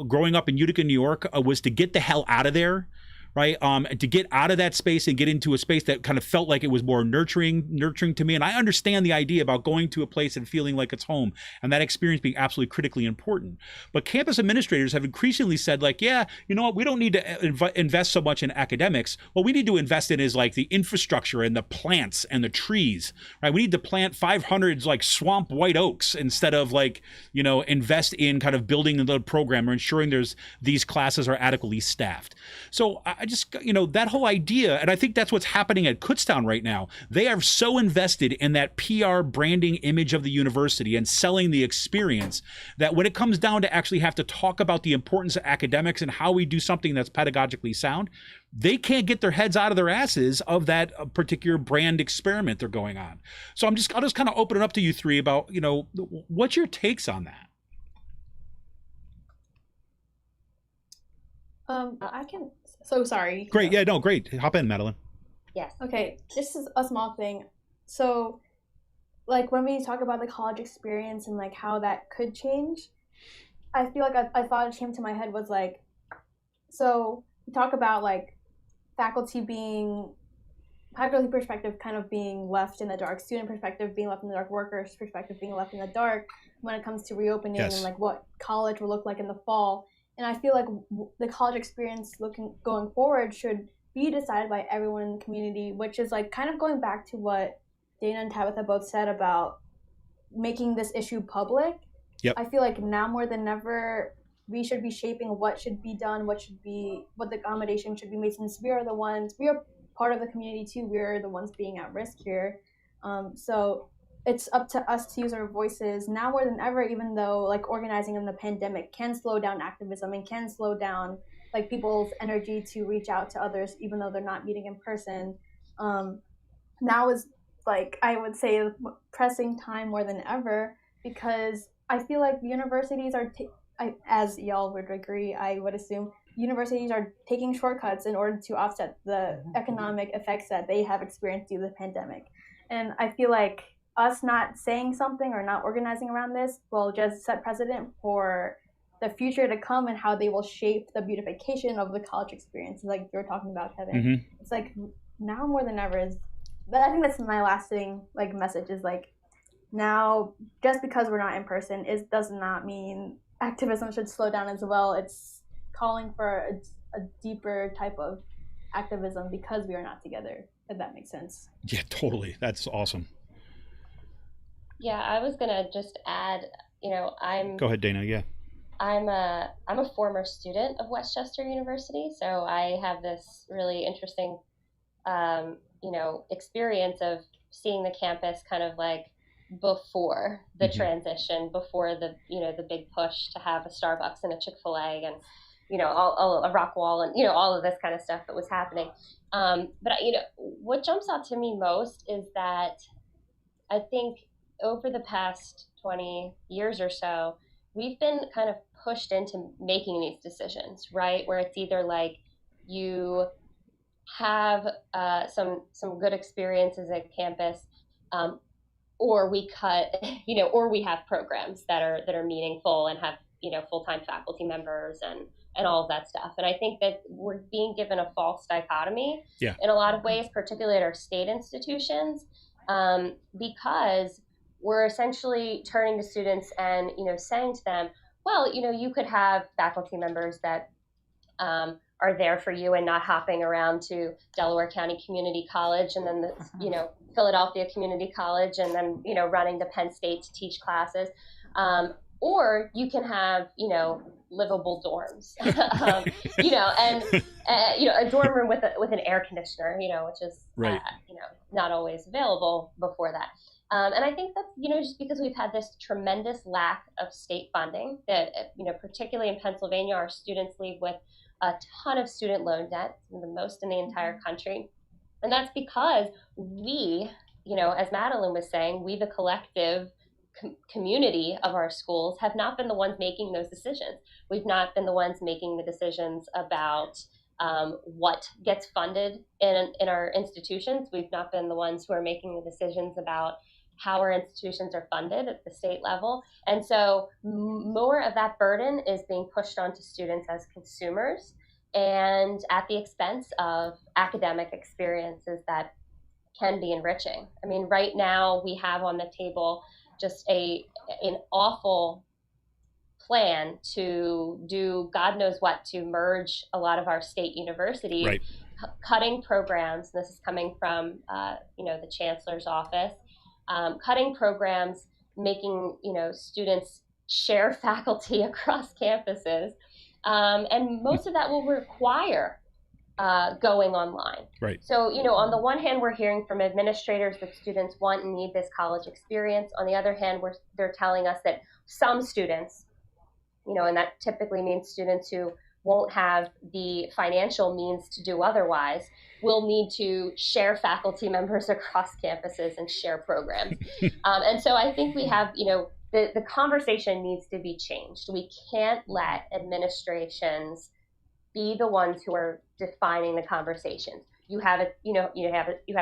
growing up in Utica, New York, was to get the hell out of there. Right. And to get out of that space and get into a space that kind of felt like it was more nurturing to me. And I understand the idea about going to a place and feeling like it's home, and that experience being absolutely critically important. But campus administrators have increasingly said, yeah, you know what? We don't need to invest so much in academics. What we need to invest in is the infrastructure and the plants and the trees, right? We need to plant 500 swamp white oaks instead of invest in kind of building the program or ensuring these classes are adequately staffed. So I just, that whole idea, and I think that's what's happening at Kutztown right now. They are so invested in that PR branding image of the university and selling the experience that when it comes down to actually have to talk about the importance of academics and how we do something that's pedagogically sound, they can't get their heads out of their asses of that particular brand experiment they're going on. So I'll just kind of open it up to you three about, what's your takes on that? I can. So sorry. Great. Yeah, no, great. Hop in, Madeline. Yes. Okay, this is a small thing. So, when we talk about the college experience and how that could change, I feel like I thought it came to my head was so we talk about faculty perspective kind of being left in the dark, student perspective being left in the dark, workers perspective being left in the dark when it comes to reopening. Yes. And what college will look like in the fall. And I feel like the college experience going forward should be decided by everyone in the community, which is kind of going back to what Dana and Tabitha both said about making this issue public. Yep. I feel like now more than ever, we should be shaping what should be done, what the accommodation should be made, since we are part of the community too. We are the ones being at risk here. So it's up to us to use our voices now more than ever, even though organizing in the pandemic can slow down activism and can slow down like people's energy to reach out to others even though they're not meeting in person. Now is, like, I would say, pressing time more than ever, because I feel like universities are as y'all would agree, I would assume universities are taking shortcuts in order to offset the economic effects that they have experienced due to the pandemic. And I feel like us not saying something or not organizing around this will just set precedent for the future to come and how they will shape the beautification of the college experience, like you were talking about, Kevin. Mm-hmm. It's like now more than ever is, but I think that's my lasting like message is like, now just because we're not in person does not mean activism should slow down as well. It's calling for a deeper type of activism because we are not together, if that makes sense. Yeah, totally. That's awesome. Yeah, I was gonna just add, Go ahead, Dana. Yeah. I'm a former student of Westchester University, so I have this really interesting, experience of seeing the campus kind of like before the transition, before the the big push to have a Starbucks and a Chick-fil-A and all a rock wall and all of this kind of stuff that was happening. But what jumps out to me most is that I think over the past 20 years or so, we've been kind of pushed into making these decisions, right? Where it's either like you have some good experiences at campus, or we cut, or we have programs that are meaningful and have full-time faculty members and all of that stuff. And I think that we're being given a false dichotomy in a lot of ways, particularly at our state institutions, because we're essentially turning to students and saying to them, well, you could have faculty members that are there for you and not hopping around to Delaware County Community College and then the Philadelphia Community College and then running to Penn State to teach classes, or you can have livable dorms, and a dorm room with an air conditioner, which is right. Not always available before that. And I think that's, just because we've had this tremendous lack of state funding that, particularly in Pennsylvania, our students leave with a ton of student loan debt, the most in the entire country. And that's because we, as Madeline was saying, we, the collective community of our schools, have not been the ones making those decisions. We've not been the ones making the decisions about what gets funded in our institutions. We've not been the ones who are making the decisions about how our institutions are funded at the state level. And so more of that burden is being pushed onto students as consumers and at the expense of academic experiences that can be enriching. I mean, right now we have on the table just an awful plan to do God knows what to merge a lot of our state universities, right. Cutting programs. This is coming from the chancellor's office. Cutting programs, making students share faculty across campuses, and most of that will require going online. Right. So on the one hand, we're hearing from administrators that students want and need this college experience. On the other hand, they're telling us that some students, and that typically means students who won't have the financial means to do otherwise, will need to share faculty members across campuses and share programs. And so I think we have, the conversation needs to be changed. We can't let administrations be the ones who are defining the conversations. You have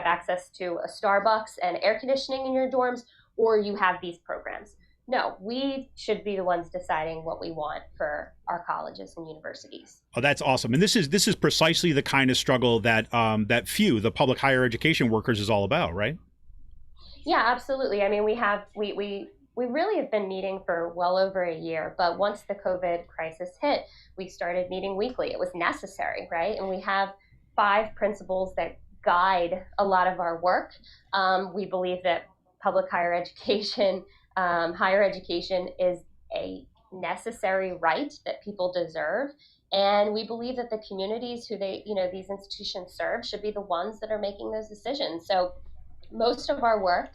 access to a Starbucks and air conditioning in your dorms, or you have these programs. No, we should be the ones deciding what we want for our colleges and universities. Oh, that's awesome. And this is precisely the kind of struggle that the public higher education workers, is all about, right? Yeah, absolutely. I mean, we really have been meeting for well over a year, but once the COVID crisis hit, we started meeting weekly. It was necessary, right? And we have 5 principles that guide a lot of our work. We believe that public higher education is a necessary right that people deserve. And we believe that the communities who these institutions serve should be the ones that are making those decisions. So most of our work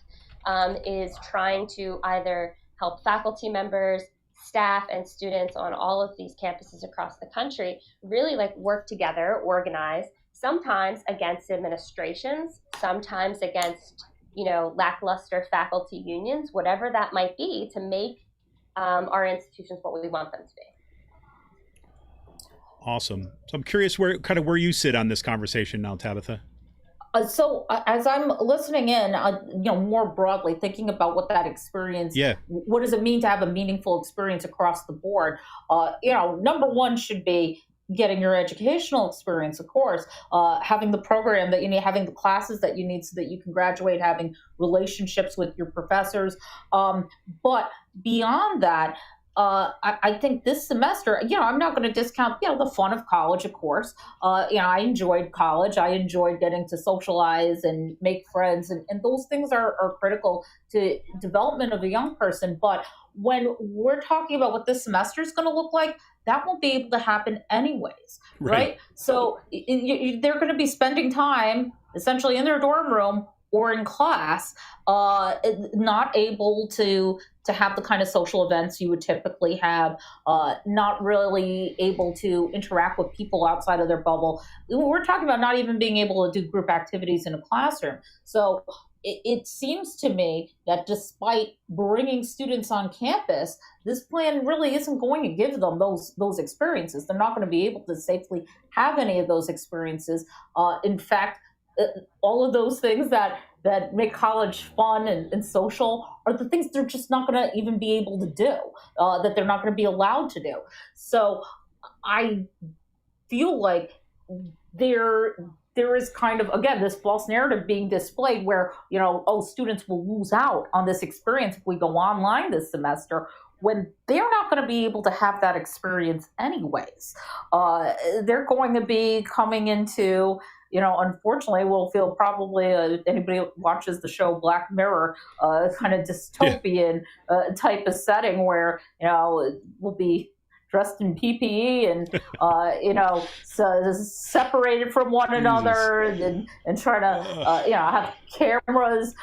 is trying to either help faculty members staff and students on all of these campuses across the country really like work together, organize, sometimes against administrations, sometimes against, lackluster faculty unions, whatever that might be, to make our institutions what we want them to be. Awesome. So I'm curious where you sit on this conversation now, Tabitha. So as I'm listening in, more broadly, thinking about what that experience, what does it mean to have a meaningful experience across the board? Number one should be getting your educational experience, of course, having the program that you need, having the classes that you need so that you can graduate, having relationships with your professors. But beyond that, I think this semester, I'm not going to discount, the fun of college, of course. I enjoyed college. I enjoyed getting to socialize and make friends. And those things are critical to development of a young person. But when we're talking about what this semester is going to look like, that won't be able to happen anyways, right? So they're going to be spending time essentially in their dorm room or in class, not able to have the kind of social events you would typically have, not really able to interact with people outside of their bubble. We're talking about not even being able to do group activities in a classroom. So it seems to me that despite bringing students on campus, this plan really isn't going to give them those experiences. They're not going to be able to safely have any of those experiences. In fact, all of those things that make college fun and social are the things they're just not going to even be able to do, that they're not going to be allowed to do. So I feel like there is kind of, again, this false narrative being displayed where, students will lose out on this experience if we go online this semester, when they're not going to be able to have that experience anyways. They're going to be coming into, unfortunately, we'll feel probably, anybody who watches the show Black Mirror, kind of dystopian type of setting where, we'll be dressed in PPE and, separated from one another and try to, have cameras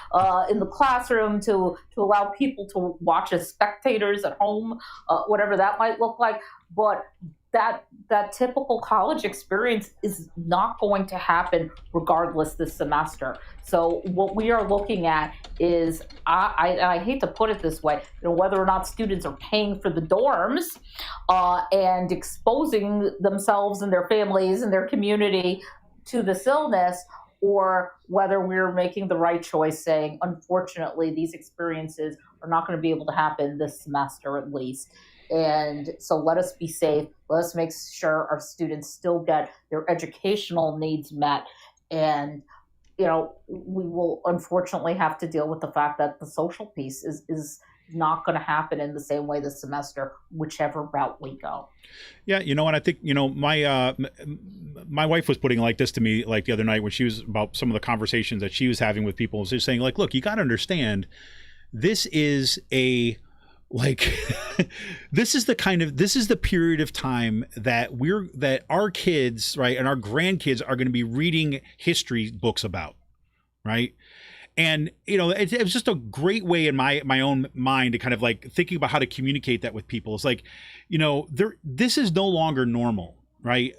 in the classroom to allow people to watch as spectators at home, whatever that might look like. But that typical college experience is not going to happen regardless this semester. So what we are looking at is, I hate to put it this way, whether or not students are paying for the dorms and exposing themselves and their families and their community to this illness, or whether we're making the right choice saying, unfortunately, these experiences are not going to be able to happen this semester at least. And so let us be safe. Let us make sure our students still get their educational needs met. And, we will unfortunately have to deal with the fact that the social piece is not going to happen in the same way this semester, whichever route we go. Yeah, and I think, my wife was putting it like this to me like the other night when she was about some of the conversations that she was having with people. She was saying, like, look, you got to understand, this is this is the period of time that our kids, right, and our grandkids are going to be reading history books about, right? And it was just a great way in my own mind to kind of like thinking about how to communicate that with people. It's like, this is no longer normal, right?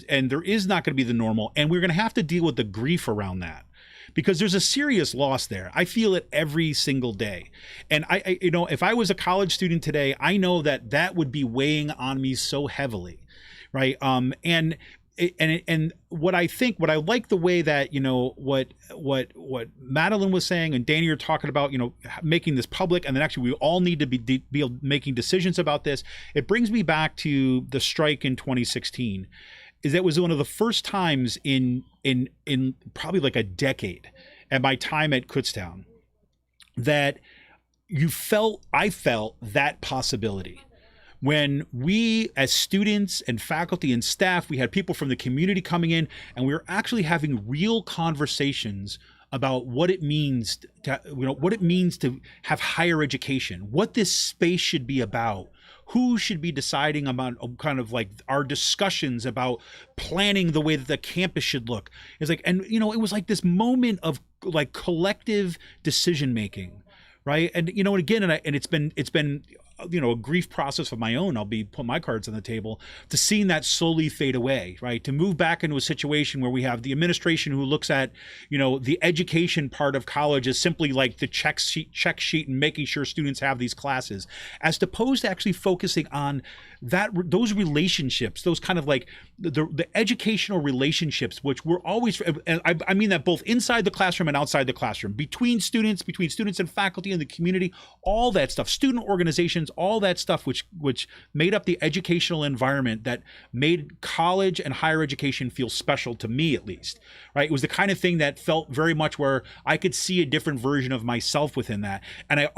And there is not going to be the normal, and we're going to have to deal with the grief around that, because there's a serious loss there. I feel it every single day. And I if I was a college student today, I know that would be weighing on me so heavily, right? And what I like the way that, what Madeline was saying and Danny are talking about, making this public, and then actually we all need to be making decisions about this. It brings me back to the strike in 2016. That was one of the first times in probably like a decade at my time at Kutztown that I felt that possibility. When we, as students and faculty and staff, we had people from the community coming in, and we were actually having real conversations about what it means to have higher education, what this space should be about, who should be deciding about kind of like our discussions about planning the way that the campus should look. It's like, and it was like this moment of like collective decision making, right? And again, and it's been a grief process of my own. I'll be put my cards on the table, to seeing that slowly fade away, right? To move back into a situation where we have the administration who looks at, the education part of college as simply like the check sheet and making sure students have these classes, as opposed to actually focusing on those relationships, those kind of like the educational relationships, which we're always, and I mean that both inside the classroom and outside the classroom, between students and faculty and the community, all that stuff, student organizations, all that stuff, which made up the educational environment that made college and higher education feel special, to me at least, right? It was the kind of thing that felt very much where I could see a different version of myself within that. And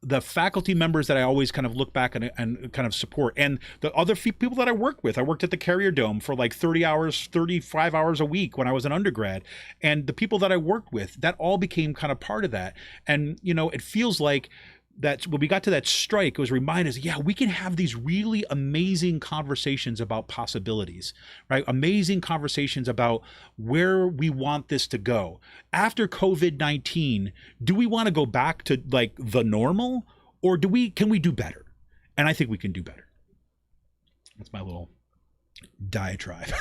the faculty members that I always kind of look back and kind of support, and the other people that I worked with. I worked at the Carrier Dome for like 35 hours a week when I was an undergrad. And the people that I worked with, that all became kind of part of that. And, it feels like that when we got to that strike, it was reminded us, yeah, we can have these really amazing conversations about possibilities, right? Amazing conversations about where we want this to go. After COVID-19, do we want to go back to like the normal, or can we do better? And I think we can do better. That's my little diatribe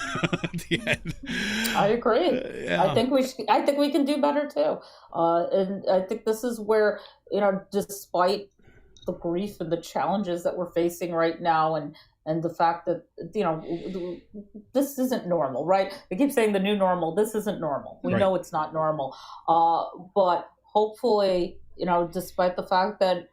at the end. I agree. Yeah. I think we can do better too. And I think this is where, despite the grief and the challenges that we're facing right now, and the fact that, this isn't normal, right? They keep saying the new normal. This isn't normal. We know it's not normal. But hopefully, despite the fact that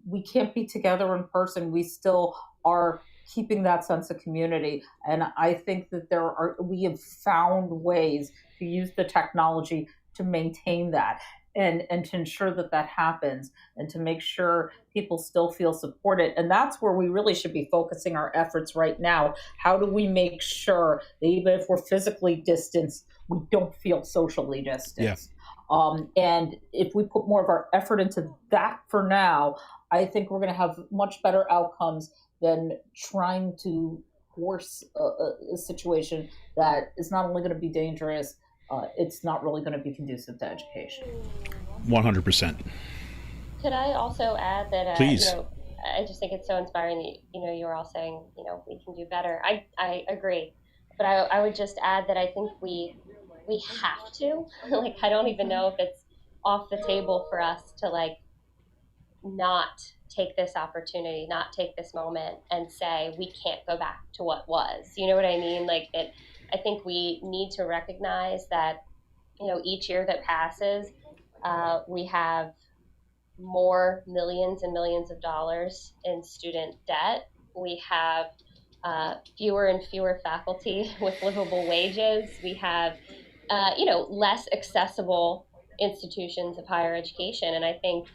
we can't be together in person, we still are keeping that sense of community. And I think that we have found ways to use the technology to maintain that and to ensure that happens, and to make sure people still feel supported. And that's where we really should be focusing our efforts right now. How do we make sure that even if we're physically distanced, we don't feel socially distanced? Yeah. And if we put more of our effort into that for now, I think we're going to have much better outcomes than trying to force a situation that is not only going to be dangerous, it's not really going to be conducive to education. 100%. Could I also add that, please? I just think it's so inspiring that, you were all saying, we can do better. I agree. But I would just add that I think we have to. Like, I don't even know if it's off the table for us to, not take this opportunity, not take this moment and say, we can't go back to what was. You know what I mean? I think we need to recognize that, each year that passes, we have more millions and millions of dollars in student debt. We have fewer and fewer faculty with livable wages. We have, less accessible institutions of higher education. And I think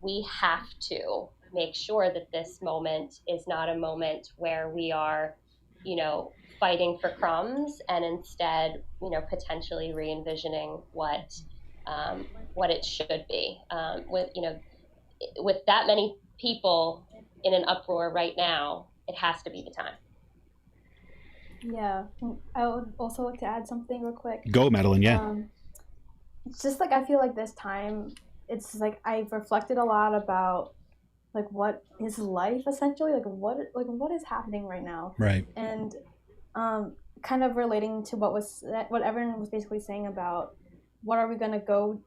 we have to make sure that this moment is not a moment where we are, fighting for crumbs, and instead, potentially re-envisioning what it should be. With that many people in an uproar right now, it has to be the time. Yeah, I would also like to add something real quick. Go, Madeline. Yeah. It's just I feel like this time, it's I've reflected a lot about what is life essentially, what is happening right now, right? And kind of relating to what everyone was basically saying about what are we gonna go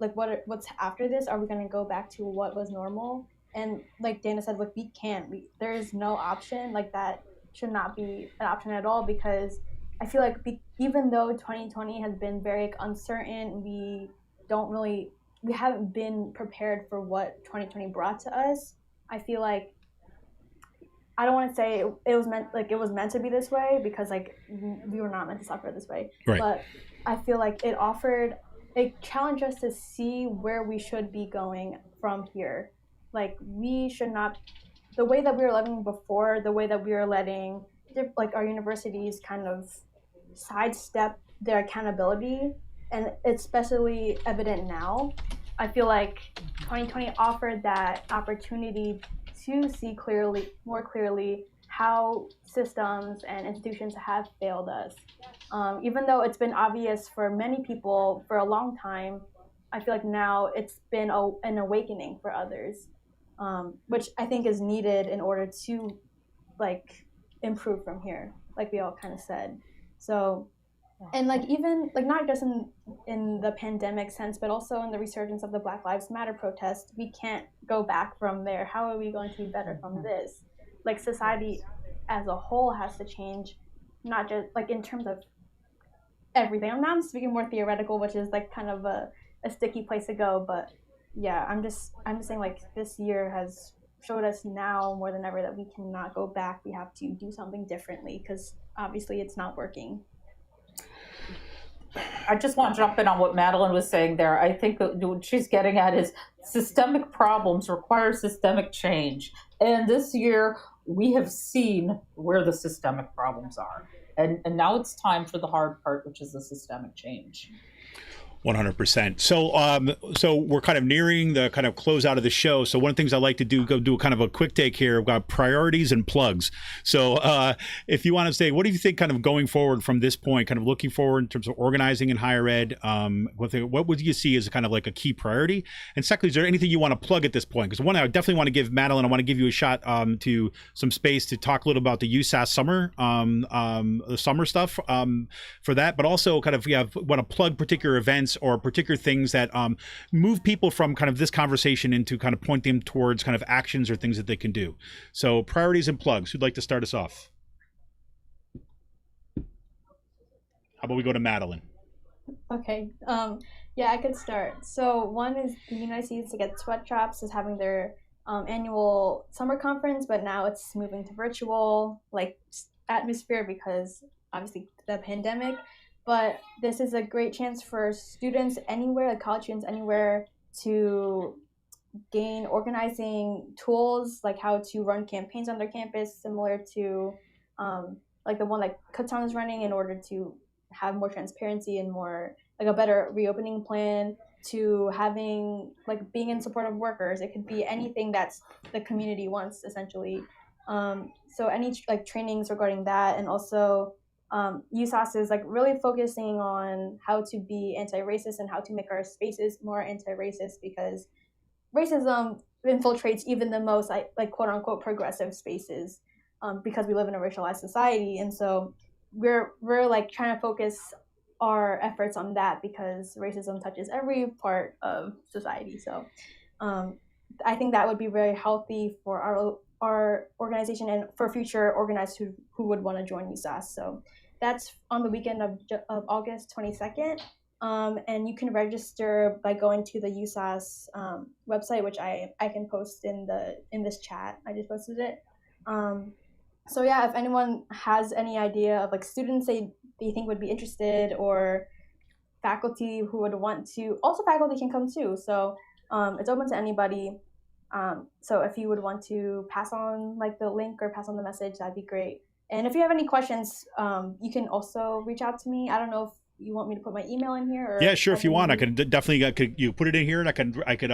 what's after this? Are we gonna go back to what was normal? And like Dana said, we can't. There is no option. That should not be an option at all, because I feel even though 2020 has been very uncertain, we haven't been prepared for what 2020 brought to us. I feel I don't want to say it was meant to be this way, because we were not meant to suffer this way. Right. But I feel it challenged us to see where we should be going from here. We should not, the way that we were living before, the way that we were letting our universities kind of sidestep their accountability, and it's especially evident now. I feel 2020 offered that opportunity to see more clearly how systems and institutions have failed us. Even though it's been obvious for many people for a long time, I feel now it's been an awakening for others. which I think is needed in order to like improve from here, like we all kind of said. So, and like even like not just in the pandemic sense, but also in the resurgence of the Black Lives Matter protest, we can't go back from there. How are we going to be better from this? Like society as a whole has to change, not just like in terms of everything. I'm speaking more theoretical, which is like kind of a sticky place to go. But yeah, I'm just saying like this year has showed us now more than ever that we cannot go back. We have to do something differently because obviously it's not working. I just want to jump in on what Madeline was saying there. I think that what she's getting at is systemic problems require systemic change. And this year, we have seen where the systemic problems are. And now it's time for the hard part, which is the systemic change. 100%. So we're kind of nearing the kind of close out of the show. So one of the things I like to do, go do kind of a quick take here. We've got priorities and plugs. So if you want to say, what do you think kind of going forward from this point, kind of looking forward in terms of organizing in higher ed, what would you see as kind of like a key priority? And secondly, is there anything you want to plug at this point? Because one, I definitely want to give Madeline, I want to give you a shot to some space to talk a little about the USAS summer, the summer stuff for that, but also kind of, want to plug particular events or particular things that move people from kind of this conversation into kind of point them towards kind of actions or things that they can do. So priorities and plugs. Who'd like to start us off? How about we go to Madeline? Okay. Yeah, I could start. So one is the United States to Get Sweatshops is having their annual summer conference, but now it's moving to virtual like atmosphere because obviously the pandemic. But this is a great chance for students anywhere, like college students anywhere, to gain organizing tools, like how to run campaigns on their campus, similar to like the one that Kutztown is running, in order to have more transparency and more like a better reopening plan, to having like being in support of workers. It could be anything that's the community wants, essentially. So any like trainings regarding that, and also USAS is like really focusing on how to be anti-racist and how to make our spaces more anti-racist, because racism infiltrates even the most like quote unquote progressive spaces, because we live in a racialized society. And so we're like trying to focus our efforts on that because racism touches every part of society. So I think that would be very healthy for our organization and for future organizers who would want to join USAS. So that's on the weekend of August 22nd. And you can register by going to the USAS website, which I can post in this chat. I just posted it. So yeah, if anyone has any idea of like students they think would be interested, or faculty who would want to, also faculty can come too. So it's open to anybody. So if you would want to pass on like the link or pass on the message, that'd be great. And if you have any questions, you can also reach out to me. I don't know if you want me to put my email in here? Or yeah, sure. If you want, I can definitely you put it in here, and I could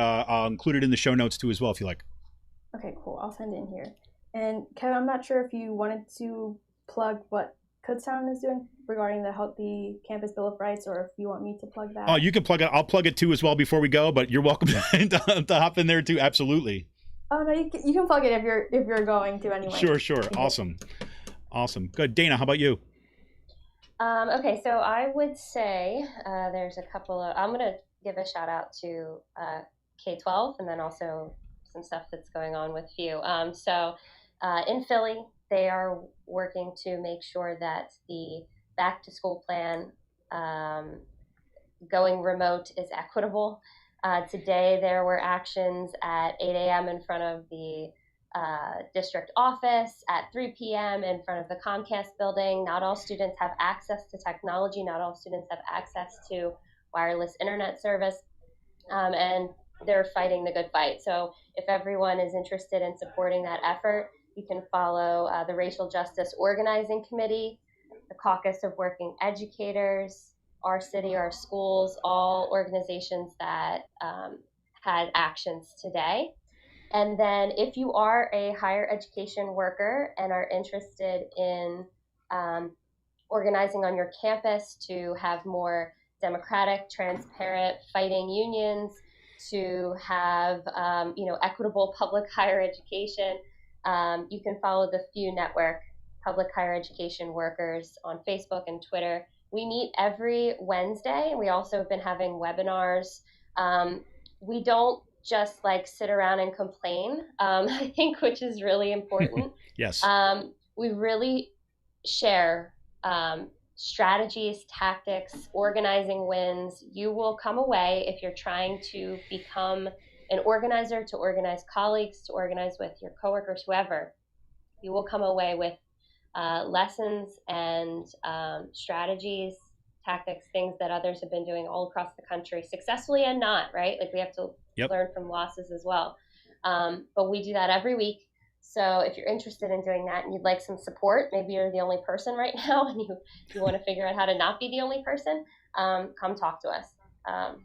include it in the show notes too as well, if you like. Okay, cool. I'll send it in here. And Kevin, I'm not sure if you wanted to plug what Kutztown is doing regarding the Healthy Campus Bill of Rights, or if you want me to plug that. Oh, you can plug it. I'll plug it too as well before we go. But you're welcome to hop in there too. Absolutely. Oh no, you can plug it if you're going to anyway. Sure. Awesome. Good. Dana, how about you? Okay, so I would say there's a couple of, I'm going to give a shout out to K-12 and then also some stuff that's going on with FEW. So in Philly, they are working to make sure that the back to school plan going remote is equitable. Today, there were actions at 8 a.m. in front of the district office, at 3 p.m. in front of the Comcast building. Not all students have access to technology. Not all students have access to wireless internet service. And they're fighting the good fight. So if everyone is interested in supporting that effort, you can follow the Racial Justice Organizing Committee, the Caucus of Working Educators, our city, our schools, all organizations that had actions today. And then if you are a higher education worker and are interested in organizing on your campus to have more democratic, transparent, fighting unions, to have, equitable public higher education, you can follow the FEW Network, Public Higher Education Workers, on Facebook and Twitter. We meet every Wednesday. We also have been having webinars. We don't just like sit around and complain, I think, which is really important. Yes. We really share strategies, tactics, organizing wins. You will come away, if you're trying to become an organizer, to organize colleagues, to organize with your coworkers, whoever, you will come away with lessons and strategies, tactics, things that others have been doing all across the country, successfully and not, right? Like we have to learn from losses as well. But we do that every week. So if you're interested in doing that and you'd like some support, maybe you're the only person right now and you want to figure out how to not be the only person, come talk to us.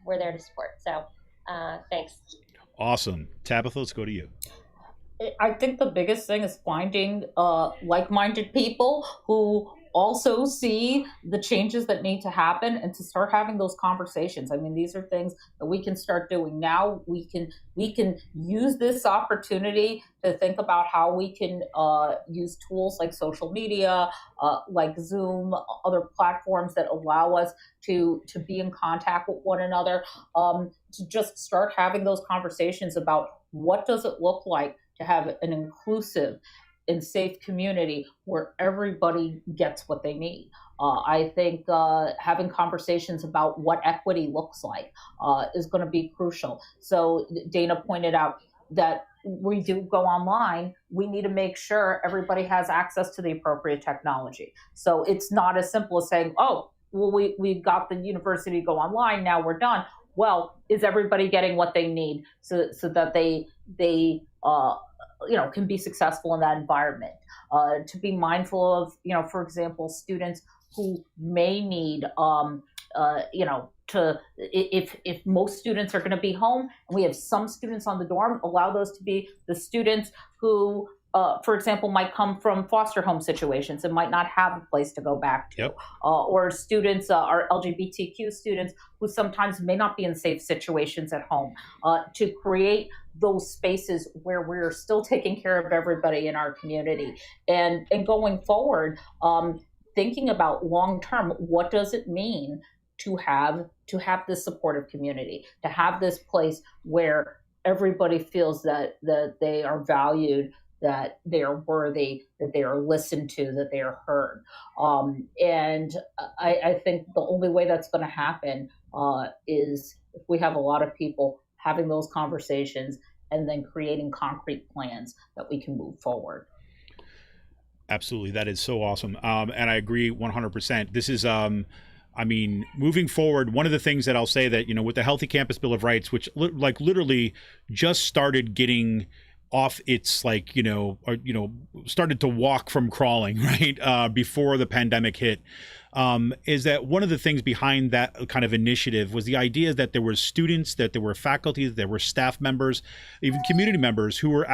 We're there to support. So thanks. Awesome. Tabitha, let's go to you. I think the biggest thing is finding like-minded people who also see the changes that need to happen and to start having those conversations. I mean, these are things that we can start doing now. We can use this opportunity to think about how we can use tools like social media, like Zoom, other platforms that allow us to be in contact with one another, to just start having those conversations about what does it look like to have an inclusive and safe community where everybody gets what they need. I think having conversations about what equity looks like is going to be crucial. So Dana pointed out that we do go online, we need to make sure everybody has access to the appropriate technology. So it's not as simple as saying, oh, well, we got the university to go online, now we're done. Well, is everybody getting what they need so that they can be successful in that environment? To be mindful of, for example, students who may need, if most students are going to be home and we have some students on the dorm, allow those to be the students who, for example, might come from foster home situations and might not have a place to go back to. Yep. Or students, our LGBTQ students, who sometimes may not be in safe situations at home, to create those spaces where we're still taking care of everybody in our community. And going forward, thinking about long-term, what does it mean to have this supportive community, to have this place where everybody feels that they are valued, that they are worthy, that they are listened to, that they are heard. And I think the only way that's going to happen is if we have a lot of people having those conversations and then creating concrete plans that we can move forward. Absolutely. That is so awesome. And I agree 100%. This is, moving forward, one of the things that I'll say that, with the Healthy Campus Bill of Rights, which literally just started getting off its started to walk from crawling, right? Before the pandemic hit, is that one of the things behind that kind of initiative was the idea that there were students, that there were faculty, that there were staff members, even community members who were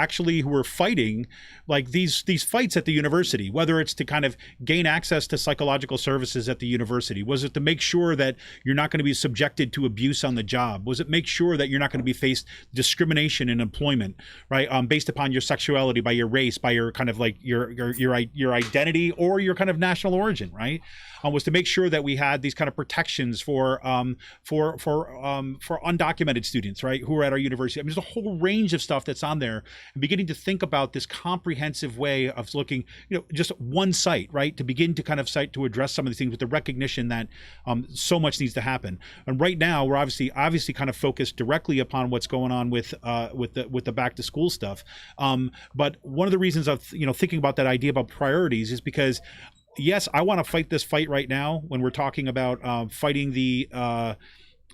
fighting like these fights at the university, whether it's to kind of gain access to psychological services at the university. Was it to make sure that you're not going to be subjected to abuse on the job? Was it make sure that you're not going to be faced discrimination in employment, right? Based upon your sexuality, by your race, by your kind of like your identity or your kind of national origin, right? Was to make sure that we had these kind of protections for undocumented students, right, who are at our university. There's a whole range of stuff that's on there, and beginning to think about this comprehensive way of looking, just one site, right, to begin to kind of site to address some of these things with the recognition that so much needs to happen. And right now, we're obviously kind of focused directly upon what's going on with the back to school stuff. But one of the reasons of thinking about that idea about priorities is because, yes, I want to fight this fight right now when we're talking about fighting the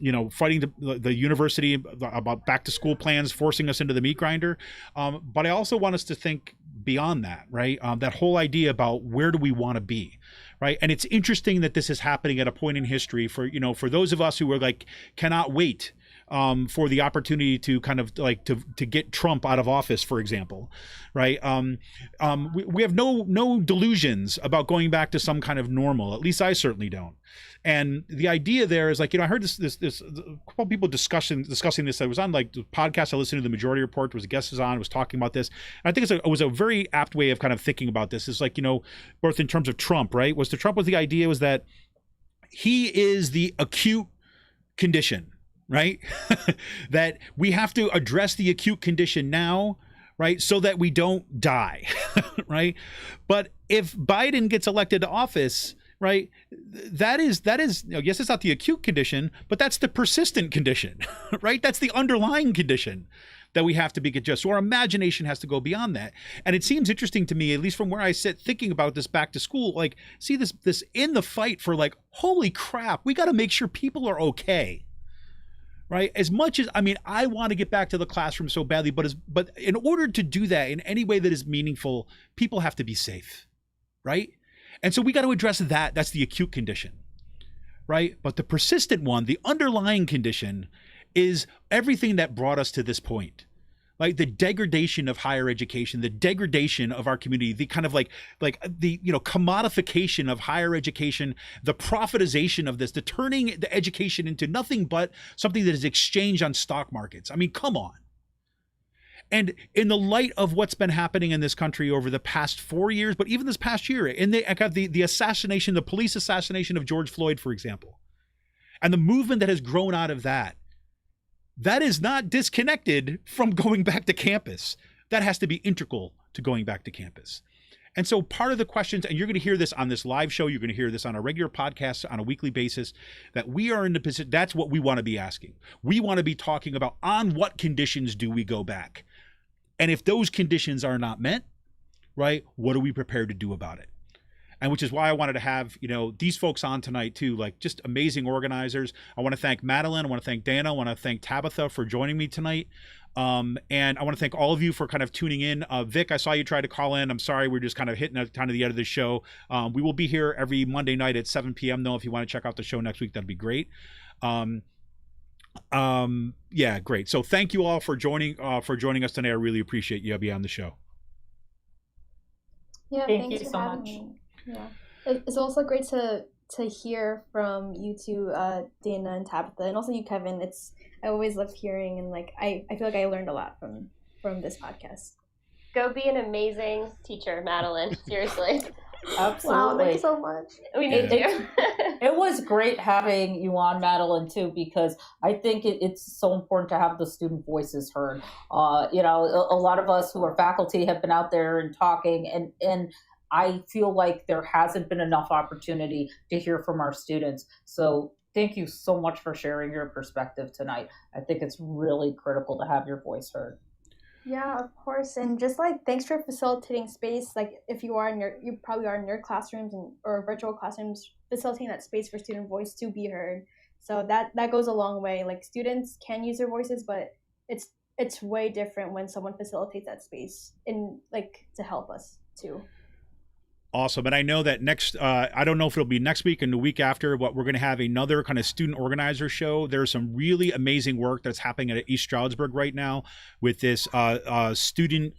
university about back to school plans, forcing us into the meat grinder. But I also want us to think beyond that, right? That whole idea about where do we want to be, right? And it's interesting that this is happening at a point in history for those of us who are like, cannot wait for the opportunity to kind of like to get Trump out of office, for example, right? We have no delusions about going back to some kind of normal. At least I certainly don't. And the idea there is like, I heard this a couple of people discussing this. I was on like the podcast I listened to, the Majority Report, was a guest was on, was talking about this. And I think it was a very apt way of kind of thinking about this. It's like, both in terms of Trump, right? Was the idea was that he is the acute condition, right? That we have to address the acute condition now, right? So that we don't die, right? But if Biden gets elected to office, right, that is, yes, it's not the acute condition, but that's the persistent condition, right? That's the underlying condition that we have to be adjusted. So our imagination has to go beyond that. And it seems interesting to me, at least from where I sit thinking about this back to school, like, see this in the fight for like, holy crap, we got to make sure people are okay. Right? As much as, I want to get back to the classroom so badly, but in order to do that in any way that is meaningful, people have to be safe, right? And so we got to address that. That's the acute condition, right? But the persistent one, the underlying condition, is everything that brought us to this point. Like the degradation of higher education, the degradation of our community, the kind of like the commodification of higher education, the profitization of this, the turning the education into nothing but something that is exchanged on stock markets. Come on. And in the light of what's been happening in this country over the past 4 years, but even this past year, in the assassination, the police assassination of George Floyd, for example, and the movement that has grown out of that is not disconnected from going back to campus. That has to be integral to going back to campus. And so part of the questions, and you're going to hear this on this live show, you're going to hear this on a regular podcast on a weekly basis, that we are in the position, that's what we want to be asking. We want to be talking about on what conditions do we go back? And if those conditions are not met, right, what are we prepared to do about it? And which is why I wanted to have, these folks on tonight too, like just amazing organizers. I want to thank Madeline. I want to thank Dana. I want to thank Tabitha for joining me tonight. And I want to thank all of you for kind of tuning in. Vic, I saw you try to call in. I'm sorry, we're just kind of hitting kind of the end of the show. We will be here every Monday night at 7 p.m. though. If you want to check out the show next week, that'd be great. Yeah, great. So thank you all for joining us today. I really appreciate you being on the show. Yeah, thank you for so having much. me. Yeah, it's also great to hear from you two, Dana and Tabitha, and also you, Kevin. I always love hearing, and like I feel like I learned a lot from this podcast. Go be an amazing teacher, Madeline. Seriously. Absolutely. Wow, thank you so much. We need you. It was great having you on, Madeline, too, because I think it's so important to have the student voices heard. A lot of us who are faculty have been out there and talking, and I feel like there hasn't been enough opportunity to hear from our students. So thank you so much for sharing your perspective tonight. I think it's really critical to have your voice heard. Yeah, of course. And just like, thanks for facilitating space. Like if you probably are in your classrooms or virtual classrooms, facilitating that space for student voice to be heard. So that goes a long way. Like students can use their voices, but it's way different when someone facilitates that space to help us too. Awesome. And I know that I don't know if it'll be next week and the week after, but we're going to have another kind of student organizer show. There's some really amazing work that's happening at East Stroudsburg right now with this student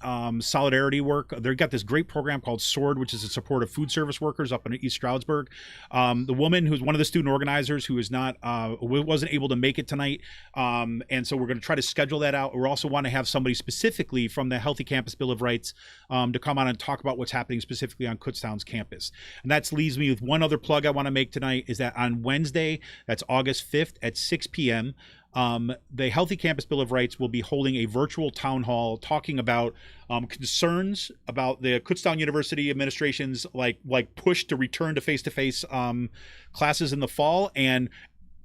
solidarity work. They've got this great program called SWORD, which is in support of food service workers up in East Stroudsburg. The woman who's one of the student organizers who is wasn't able to make it tonight. And so we're going to try to schedule that out. We also want to have somebody specifically from the Healthy Campus Bill of Rights to come on and talk about what's happening specifically on Kutztown's campus. And that leaves me with one other plug I want to make tonight, is that on Wednesday, that's August 5th at 6 p.m., the Healthy Campus Bill of Rights will be holding a virtual town hall talking about concerns about the Kutztown University administration's like push to return to face-to-face classes in the fall, and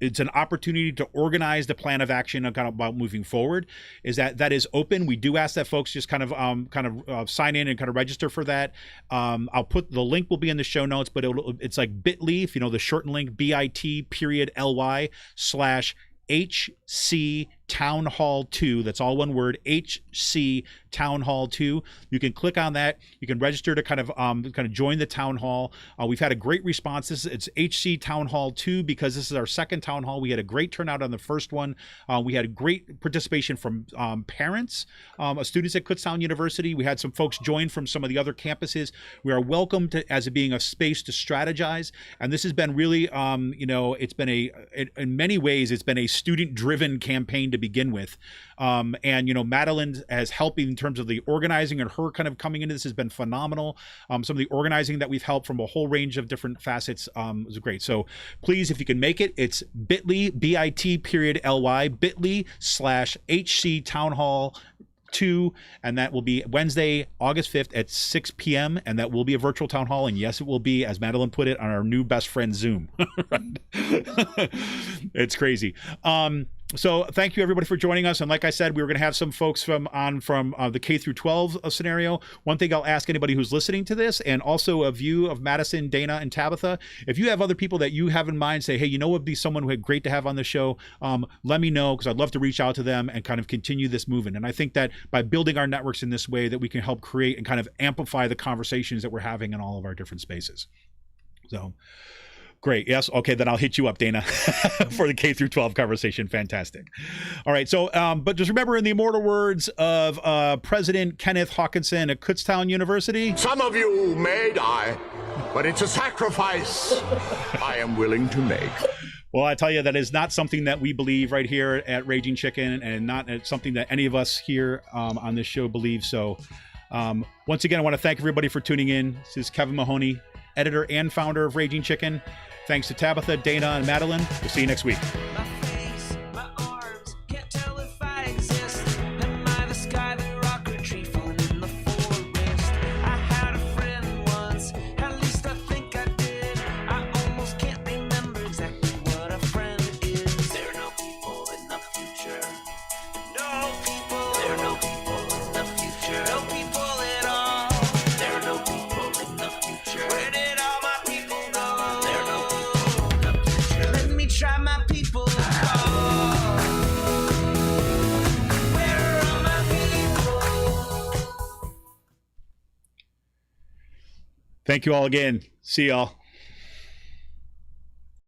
it's an opportunity to organize the plan of action kind of about moving forward. That is open. We do ask that folks just kind of sign in and kind of register for that. I'll put the link will be in the show notes, but it's like bit.ly, if you know the shortened link, bit.ly/HCCUB Town Hall 2. That's all one word, HC Town Hall 2. You can click on that. You can register to kind of join the town hall. We've had a great response. It's HC Town Hall 2 because this is our second town hall. We had a great turnout on the first one. We had great participation from parents, students at Kutztown University. We had some folks join from some of the other campuses. We are welcome to as it being a space to strategize. And this has been really, it's been in many ways, it's been a student-driven campaign to begin with. Madeline has helping in terms of the organizing, and her kind of coming into this has been phenomenal. Some of the organizing that we've helped from a whole range of different facets was great. So please, if you can make it, it's bit.ly, bit.ly, bit.ly/HC Town Hall 2, and that will be Wednesday, August 5th at 6 p.m. and that will be a virtual town hall. And yes, it will be, as Madeline put it, on our new best friend Zoom. It's crazy. So thank you everybody for joining us. And like I said, we were going to have some folks from the K through 12 scenario. One thing I'll ask anybody who's listening to this, and also a view of Madison, Dana, and Tabitha, if you have other people that you have in mind, say, hey, would be someone who would be great to have on the show, let me know, because I'd love to reach out to them and kind of continue this movement. And I think that by building our networks in this way, that we can help create and kind of amplify the conversations that we're having in all of our different spaces. So great. Yes. Okay. Then I'll hit you up, Dana, for the K through 12 conversation. Fantastic. All right. So, but just remember, in the immortal words of President Kenneth Hawkinson at Kutztown University, some of you may die, but it's a sacrifice I am willing to make. Well, I tell you, that is not something that we believe right here at Raging Chicken, and not something that any of us here on this show believe. So once again, I want to thank everybody for tuning in. This is Kevin Mahoney, editor and founder of Raging Chicken. Thanks to Tabitha, Dana, and Madeline. We'll see you next week. My face, my arms, can't tell if I exist. Am I the sky, the rock, or tree falling in the forest? I had a friend once, at least I think I did. I almost can't remember exactly what a friend is. There are no people in the future. No people. There are no people in the future. No people at all. There are no people in the future. Where did all my people go? There are no people in the future. Let me try my people to call. Where are all my people? Thank you all again. See y'all.